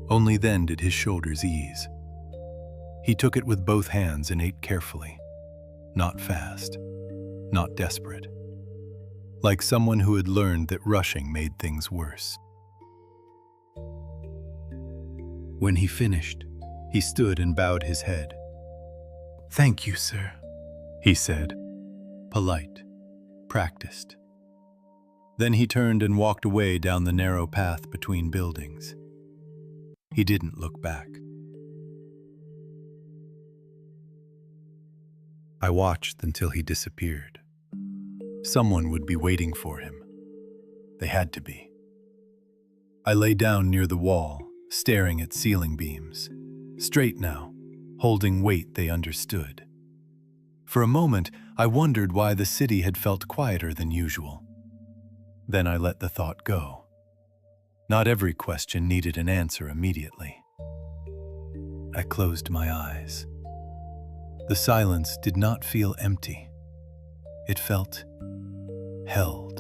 Only then did his shoulders ease. He took it with both hands and ate carefully, not fast, not desperate, like someone who had learned that rushing made things worse. When he finished, he stood and bowed his head. "Thank you, sir," he said, polite, practiced. Then he turned and walked away down the narrow path between buildings. He didn't look back. I watched until he disappeared. Someone would be waiting for him. They had to be. I lay down near the wall, staring at ceiling beams, straight now, holding weight they understood. For a moment, I wondered why the city had felt quieter than usual. Then I let the thought go. Not every question needed an answer immediately. I closed my eyes. The silence did not feel empty. It felt held.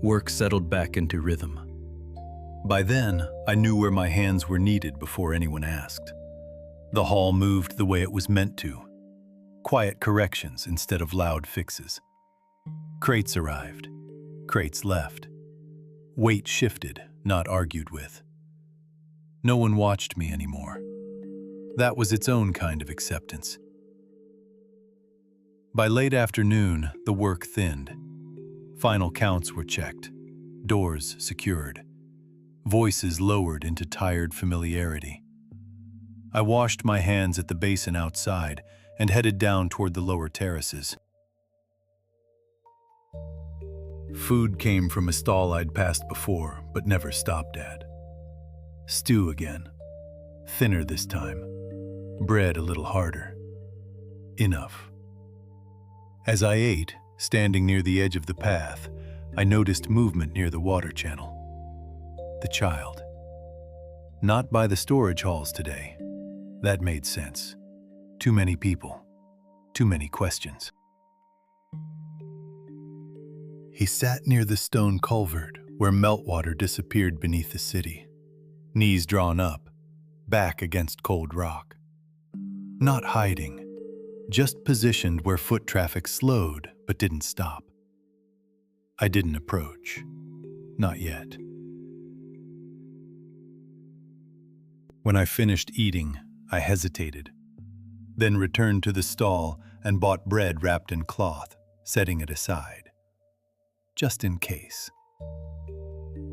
Work settled back into rhythm. By then, I knew where my hands were needed before anyone asked. The hall moved the way it was meant to. Quiet corrections instead of loud fixes. Crates arrived. Crates left. Weight shifted, not argued with. No one watched me anymore. That was its own kind of acceptance. By late afternoon, the work thinned. Final counts were checked, doors secured, voices lowered into tired familiarity. I washed my hands at the basin outside and headed down toward the lower terraces. Food came from a stall I'd passed before, but never stopped at. Stew again. Thinner this time. Bread a little harder. Enough. As I ate, standing near the edge of the path, I noticed movement near the water channel. The child. Not by the storage halls today. That made sense. Too many people. Too many questions. He sat near the stone culvert where meltwater disappeared beneath the city, knees drawn up, back against cold rock. Not hiding, just positioned where foot traffic slowed but didn't stop. I didn't approach. Not yet. When I finished eating, I hesitated, then returned to the stall and bought bread wrapped in cloth, setting it aside. Just in case.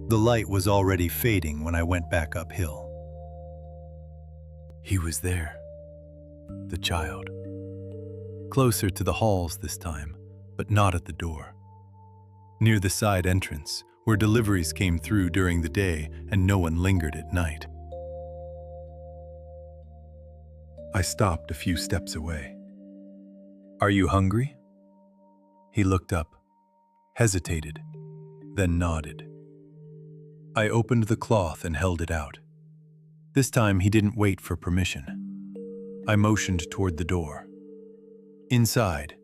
The light was already fading when I went back uphill. He was there, the child. Closer to the halls this time, but not at the door. Near the side entrance, where deliveries came through during the day and no one lingered at night. I stopped a few steps away. "Are you hungry?" He looked up, hesitated, then nodded. I opened the cloth and held it out. This time he didn't wait for permission. I motioned toward the door. "Inside,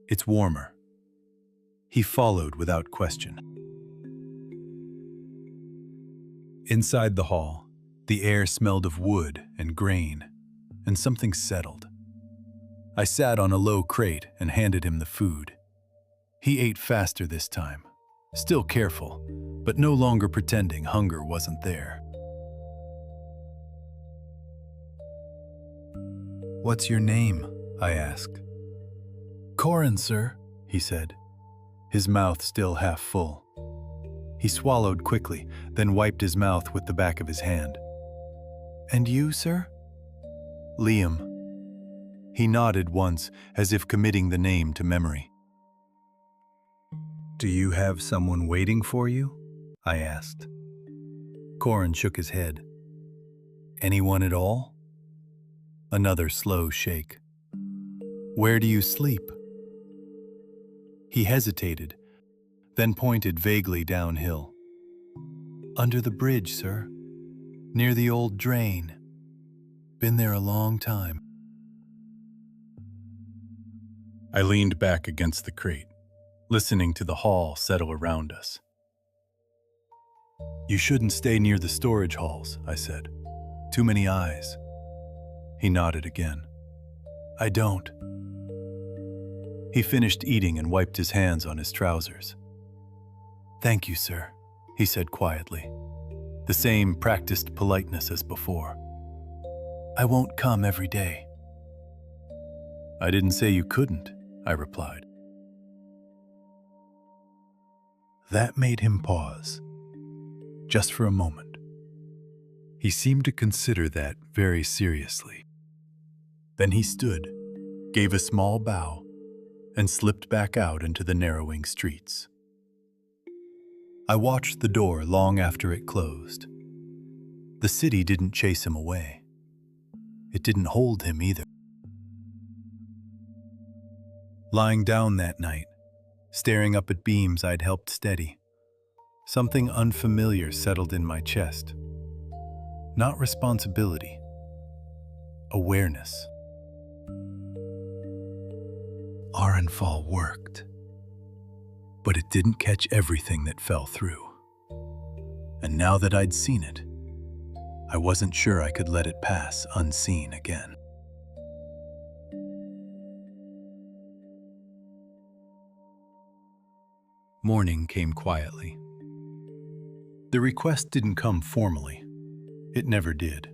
it's warmer." He followed without question. Inside the hall, the air smelled of wood and grain, and something settled. I sat on a low crate and handed him the food. He ate faster this time, still careful, but no longer pretending hunger wasn't there. "What's your name?" I asked. "Corin, sir," he said, his mouth still half full. He swallowed quickly, then wiped his mouth with the back of his hand. "And you, sir?" "Liam." He nodded once, as if committing the name to memory. "Do you have someone waiting for you?" I asked. Corin shook his head. "Anyone at all?" Another slow shake. "Where do you sleep?" He hesitated, then pointed vaguely downhill. "Under the bridge, sir. Near the old drain. Been there a long time." I leaned back against the crate, listening to the hall settle around us. "You shouldn't stay near the storage halls," I said. "Too many eyes." He nodded again. "I don't." He finished eating and wiped his hands on his trousers. "Thank you, sir," he said quietly, the same practiced politeness as before. "I won't come every day." "I didn't say you couldn't," I replied. That made him pause, just for a moment. He seemed to consider that very seriously. Then he stood, gave a small bow, and slipped back out into the narrowing streets. I watched the door long after it closed. The city didn't chase him away. It didn't hold him either. Lying down that night, staring up at beams I'd helped steady, something unfamiliar settled in my chest. Not responsibility, awareness. Aurenfall worked, but it didn't catch everything that fell through. And now that I'd seen it, I wasn't sure I could let it pass unseen again. Morning came quietly. The request didn't come formally. It never did.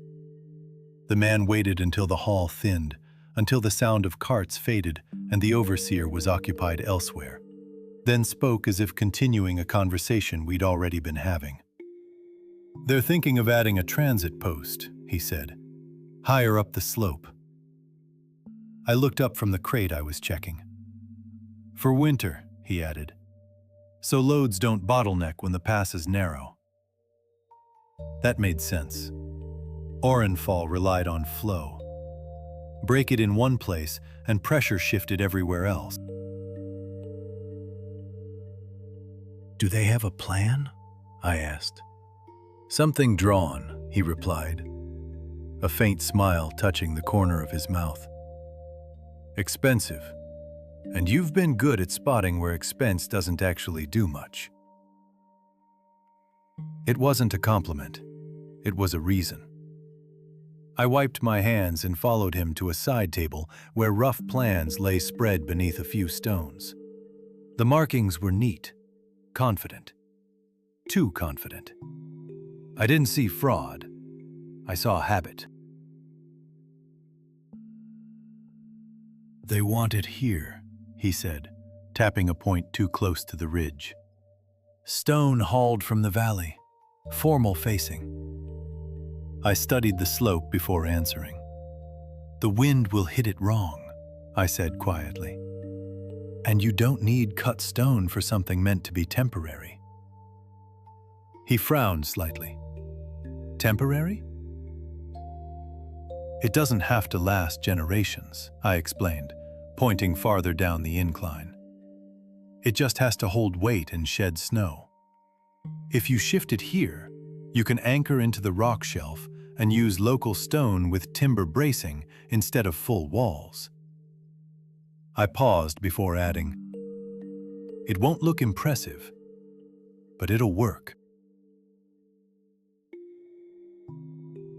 The man waited until the hall thinned, until the sound of carts faded and the overseer was occupied elsewhere, then spoke as if continuing a conversation we'd already been having. "They're thinking of adding a transit post," he said, "higher up the slope." I looked up from the crate I was checking. "For winter," he added, "so loads don't bottleneck when the pass is narrow." That made sense. Aurenfall relied on flow. Break it in one place and pressure shifted everywhere else. "Do they have a plan?" I asked. "Something drawn," he replied, a faint smile touching the corner of his mouth. "Expensive, and you've been good at spotting where expense doesn't actually do much." It wasn't a compliment. It was a reason. I wiped my hands and followed him to a side table where rough plans lay spread beneath a few stones. The markings were neat, confident, too confident. I didn't see fraud. I saw habit. "They want it here," he said, tapping a point too close to the ridge. "Stone hauled from the valley, formal facing." I studied the slope before answering. The wind will hit it wrong, I said quietly. And you don't need cut stone for something meant to be temporary. He frowned slightly. Temporary? It doesn't have to last generations, I explained, pointing farther down the incline. It just has to hold weight and shed snow. If you shift it here, you can anchor into the rock shelf and use local stone with timber bracing instead of full walls. I paused before adding, it won't look impressive, but it'll work.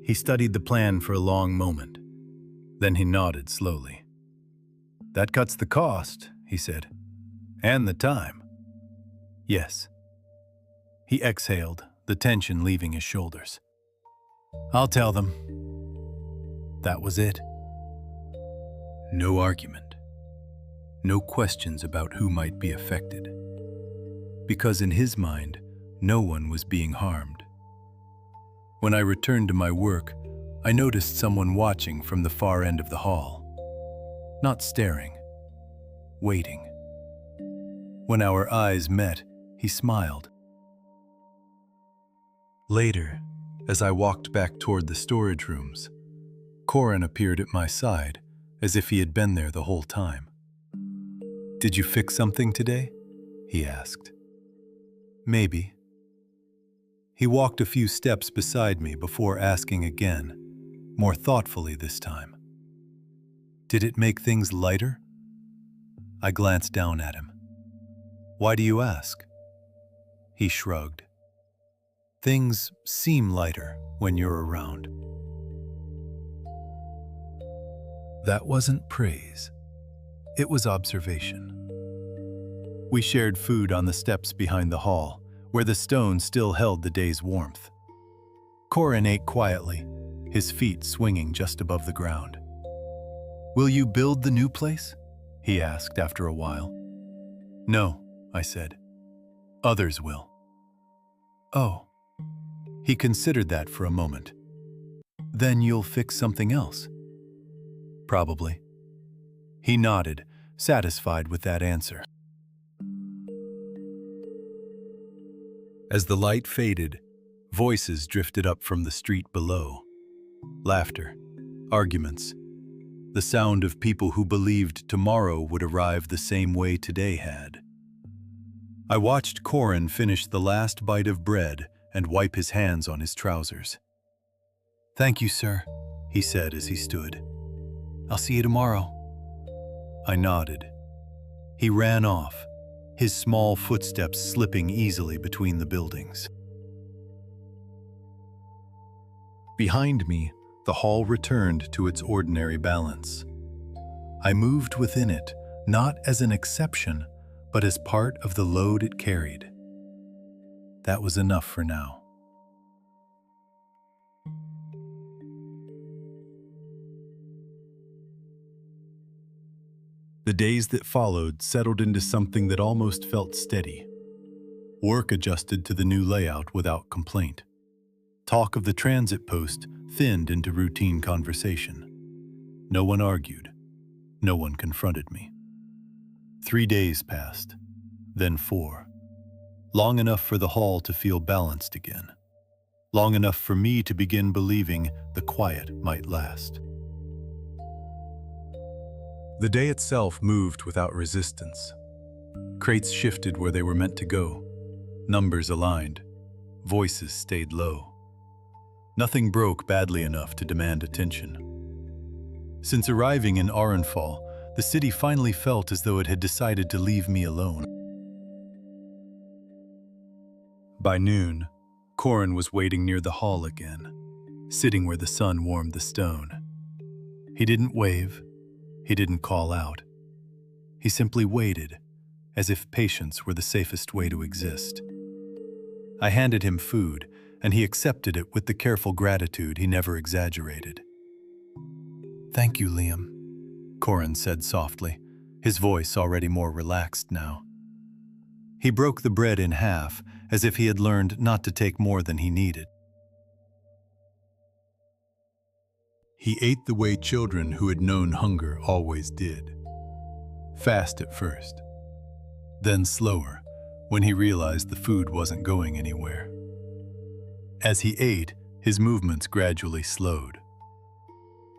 He studied the plan for a long moment. Then he nodded slowly. That cuts the cost, he said. And the time. Yes. He exhaled, the tension leaving his shoulders. I'll tell them. That was it. No argument. No questions about who might be affected. Because in his mind, no one was being harmed. When I returned to my work, I noticed someone watching from the far end of the hall. Not staring, waiting. When our eyes met, he smiled. Later, as I walked back toward the storage rooms, Corin appeared at my side, as if he had been there the whole time. Did you fix something today? He asked. Maybe. He walked a few steps beside me before asking again, more thoughtfully this time. Did it make things lighter? I glanced down at him. Why do you ask? He shrugged. Things seem lighter when you're around. That wasn't praise. It was observation. We shared food on the steps behind the hall, where the stone still held the day's warmth. Corin ate quietly, his feet swinging just above the ground. Will you build the new place? He asked after a while. No, I said. Others will. Oh. He considered that for a moment. Then you'll fix something else? Probably. He nodded, satisfied with that answer. As the light faded, voices drifted up from the street below. Laughter, arguments, the sound of people who believed tomorrow would arrive the same way today had. I watched Corin finish the last bite of bread and wipe his hands on his trousers. Thank you, sir, he said as he stood. I'll see you tomorrow. I nodded. He ran off, his small footsteps slipping easily between the buildings. Behind me, the hall returned to its ordinary balance. I moved within it, not as an exception, but as part of the load it carried. That was enough for now. The days that followed settled into something that almost felt steady. Work adjusted to the new layout without complaint. Talk of the transit post thinned into routine conversation. No one argued. No one confronted me. 3 days passed, then 4. Long enough for the hall to feel balanced again. Long enough for me to begin believing the quiet might last. The day itself moved without resistance. Crates shifted where they were meant to go. Numbers aligned. Voices stayed low. Nothing broke badly enough to demand attention. Since arriving in Aurenfall, the city finally felt as though it had decided to leave me alone. By noon, Corin was waiting near the hall again, sitting where the sun warmed the stone. He didn't wave. He didn't call out. He simply waited, as if patience were the safest way to exist. I handed him food, and he accepted it with the careful gratitude he never exaggerated. Thank you, Liam, Corin said softly, his voice already more relaxed now. He broke the bread in half, as if he had learned not to take more than he needed. He ate the way children who had known hunger always did. Fast at first, then slower when he realized the food wasn't going anywhere. As he ate, his movements gradually slowed.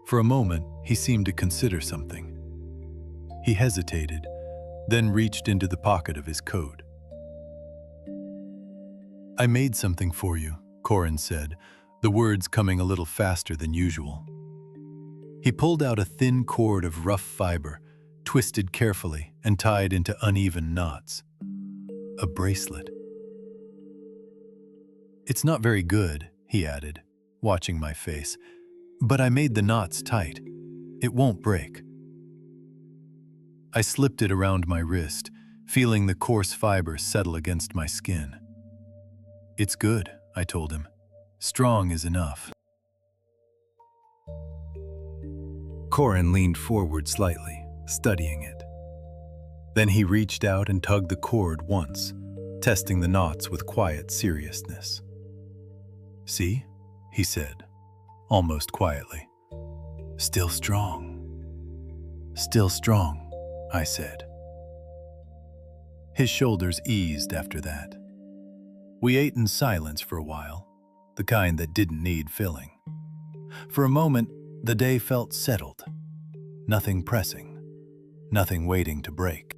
For a moment, he seemed to consider something. He hesitated, then reached into the pocket of his coat. "I made something for you," Corin said, the words coming a little faster than usual. He pulled out a thin cord of rough fiber, twisted carefully and tied into uneven knots. A bracelet. "It's not very good," he added, watching my face, "but I made the knots tight. It won't break." I slipped it around my wrist, feeling the coarse fiber settle against my skin. "It's good," I told him. "Strong is enough." Corin leaned forward slightly, studying it. Then he reached out and tugged the cord once, testing the knots with quiet seriousness. "See?" he said, almost quietly. "Still strong." "Still strong," I said. His shoulders eased after that. We ate in silence for a while, the kind that didn't need filling. For a moment, the day felt settled. Nothing pressing, nothing waiting to break.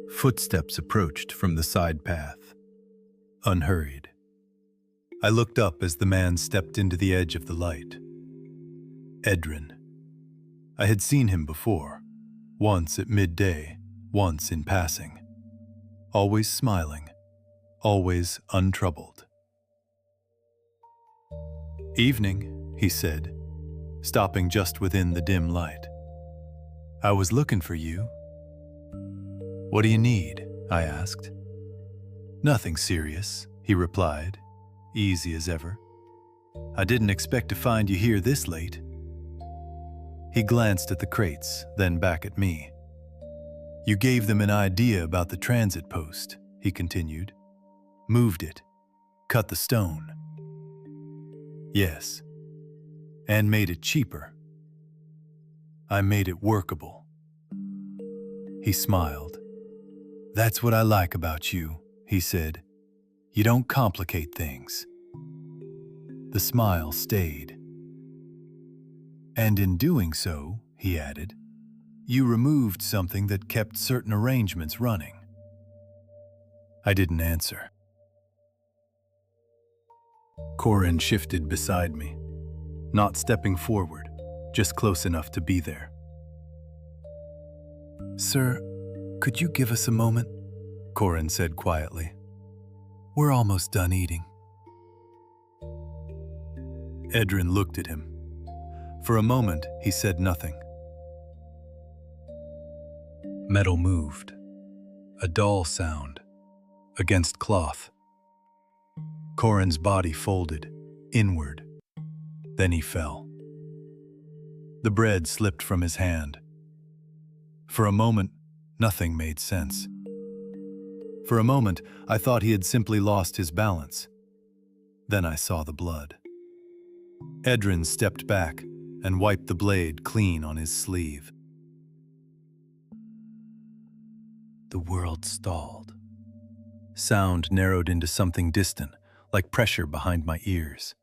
Footsteps approached from the side path, unhurried. I looked up as the man stepped into the edge of the light. Edrin. I had seen him before, once at midday, once in passing. Always smiling, always untroubled. "Evening," he said, stopping just within the dim light. "I was looking for you." "What do you need?" I asked. "Nothing serious," he replied, easy as ever. "I didn't expect to find you here this late." He glanced at the crates, then back at me. "You gave them an idea about the transit post," he continued. "Moved it, cut the stone." "Yes, and made it cheaper. I made it workable." He smiled. "That's what I like about you," he said. "You don't complicate things." The smile stayed. "And in doing so," he added, "you removed something that kept certain arrangements running." I didn't answer. Corin shifted beside me, not stepping forward, just close enough to be there. "Sir, could you give us a moment?" Corin said quietly. "We're almost done eating." Edrin looked at him. For a moment, he said nothing. Metal moved, a dull sound, against cloth. Corin's body folded, inward. Then he fell. The bread slipped from his hand. For a moment, nothing made sense. For a moment, I thought he had simply lost his balance. Then I saw the blood. Edrin stepped back and wiped the blade clean on his sleeve. The world stalled. Sound narrowed into something distant, like pressure behind my ears.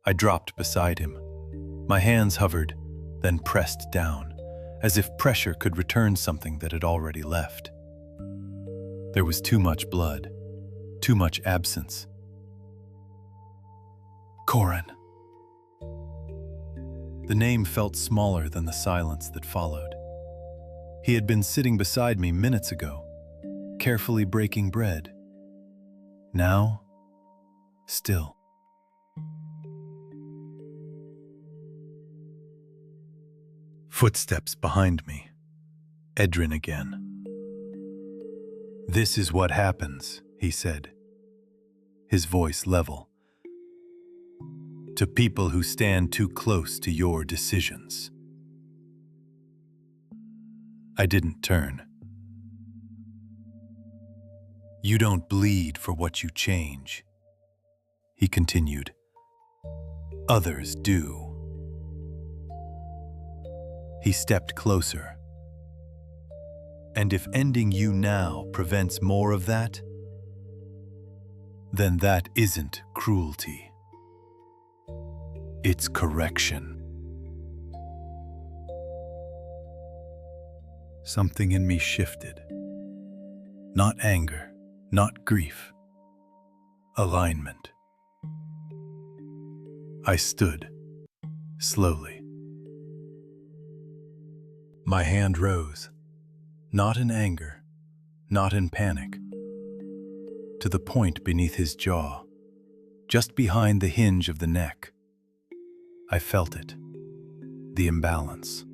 I dropped beside him. My hands hovered, then pressed down, as if pressure could return something that had already left. There was too much blood, too much absence. Corin. The name felt smaller than the silence that followed. He had been sitting beside me minutes ago, carefully breaking bread. Now, still. Footsteps behind me. Edrin again. "This is what happens," he said, his voice level, "to people who stand too close to your decisions." I didn't turn. "You don't bleed for what you change," he continued. Others do. He stepped closer. And if ending you now prevents more of that, then that isn't cruelty. It's correction. Something in me shifted. Not anger, not grief. Alignment. I stood, slowly. My hand rose, not in anger, not in panic, to the point beneath his jaw, just behind the hinge of the neck. I felt it, the imbalance.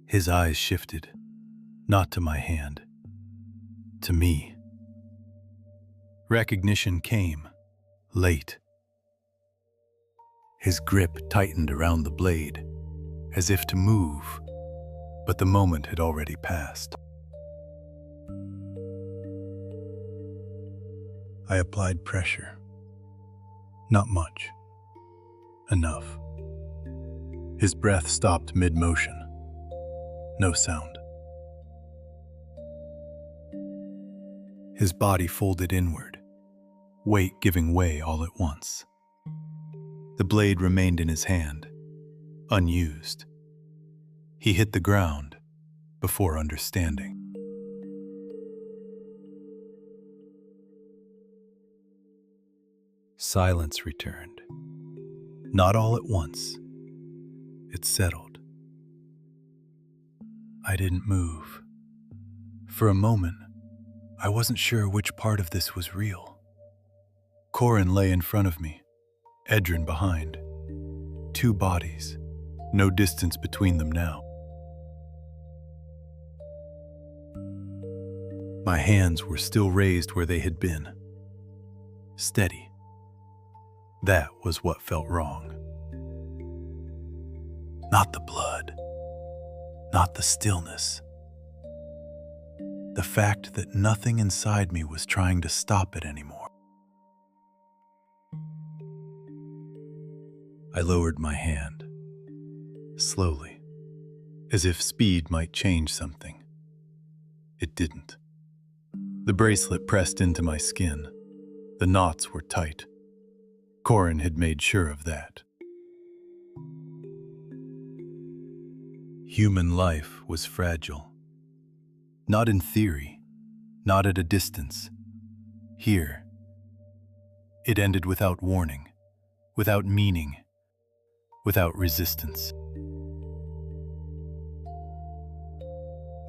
His eyes shifted, not to my hand, to me. Recognition came, late. His grip tightened around the blade, as if to move, but the moment had already passed. I applied pressure. Not much. Enough. His breath stopped mid-motion. No sound. His body folded inward, weight giving way all at once. The blade remained in his hand, unused. He hit the ground before understanding. Silence returned. Not all at once. It settled. I didn't move. For a moment, I wasn't sure which part of this was real. Corin lay in front of me, Edrin behind. Two bodies, no distance between them now. My hands were still raised where they had been. Steady. That was what felt wrong. Not the blood. Not the stillness. The fact that nothing inside me was trying to stop it anymore. I lowered my hand, slowly, as if speed might change something. It didn't. The bracelet pressed into my skin. The knots were tight. Corin had made sure of that. Human life was fragile. Not in theory, not at a distance. Here. It ended without warning, without meaning, without resistance.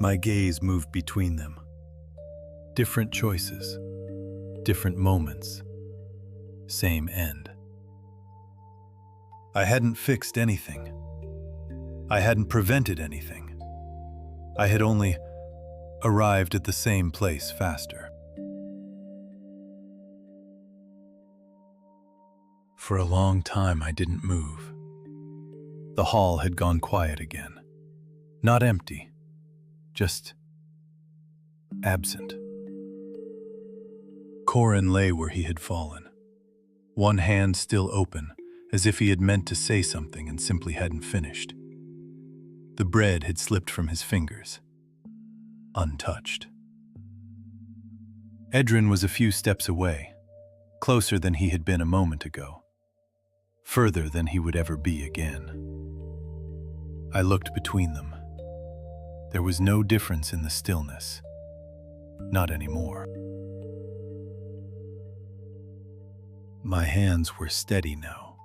My gaze moved between them. Different choices, different moments, same end. I hadn't fixed anything. I hadn't prevented anything. I had only arrived at the same place faster. For a long time, I didn't move. The hall had gone quiet again. Not empty, just absent. Corin lay where he had fallen, one hand still open, as if he had meant to say something and simply hadn't finished. The bread had slipped from his fingers, untouched. Edrin was a few steps away, closer than he had been a moment ago, further than he would ever be again. I looked between them. There was no difference in the stillness. Not anymore. My hands were steady now.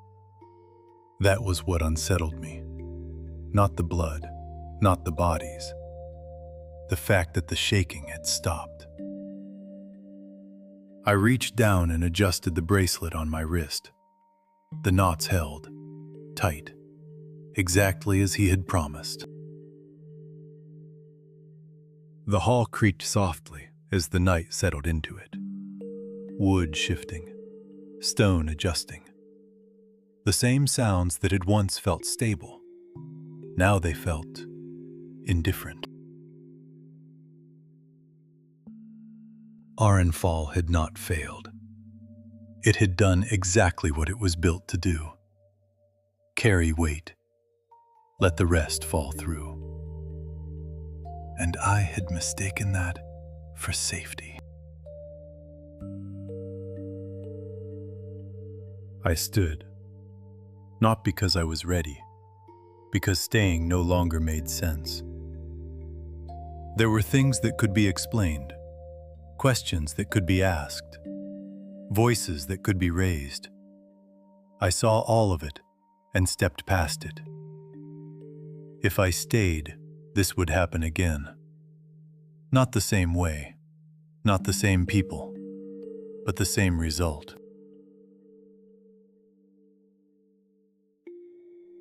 That was what unsettled me. Not the blood, not the bodies. The fact that the shaking had stopped. I reached down and adjusted the bracelet on my wrist. The knots held, tight, exactly as he had promised. The hall creaked softly as the night settled into it. Wood shifting, stone adjusting. The same sounds that had once felt stable. Now they felt indifferent. Aurenfall had not failed. It had done exactly what it was built to do. Carry weight. Let the rest fall through. And I had mistaken that for safety. I stood, not because I was ready, because staying no longer made sense. There were things that could be explained, questions that could be asked, voices that could be raised. I saw all of it and stepped past it. If I stayed, this would happen again. Not the same way, not the same people, but the same result.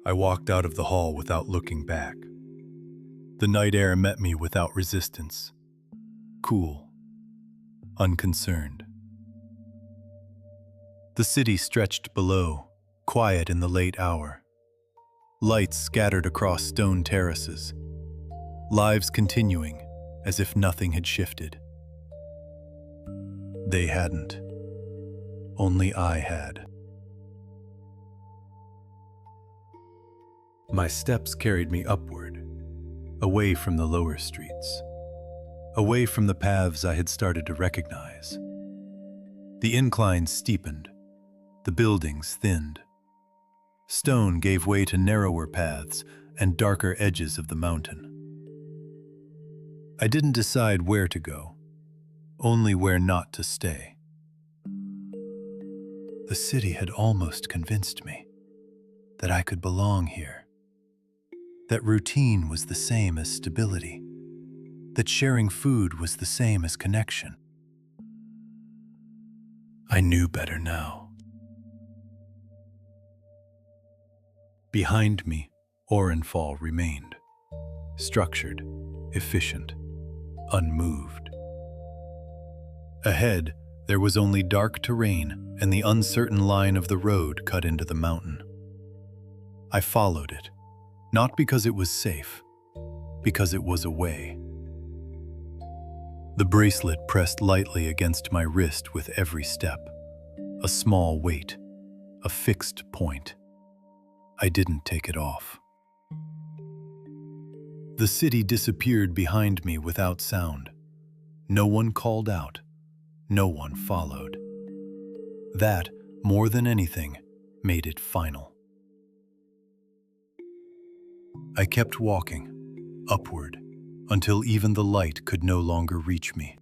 I walked out of the hall without looking back. The night air met me without resistance, cool, unconcerned. The city stretched below, quiet in the late hour. Lights scattered across stone terraces, lives continuing as if nothing had shifted. They hadn't. Only I had. My steps carried me upward, away from the lower streets, away from the paths I had started to recognize. The inclines steepened, the buildings thinned. Stone gave way to narrower paths and darker edges of the mountain. I didn't decide where to go, only where not to stay. The city had almost convinced me that I could belong here, that routine was the same as stability, that sharing food was the same as connection. I knew better now. Behind me, Aurenfall remained, structured, efficient, unmoved. Ahead, there was only dark terrain and the uncertain line of the road cut into the mountain. I followed it, not because it was safe, because it was a way. The bracelet pressed lightly against my wrist with every step, a small weight, a fixed point. I didn't take it off. The city disappeared behind me without sound. No one called out. No one followed. That, more than anything, made it final. I kept walking, upward, until even the light could no longer reach me.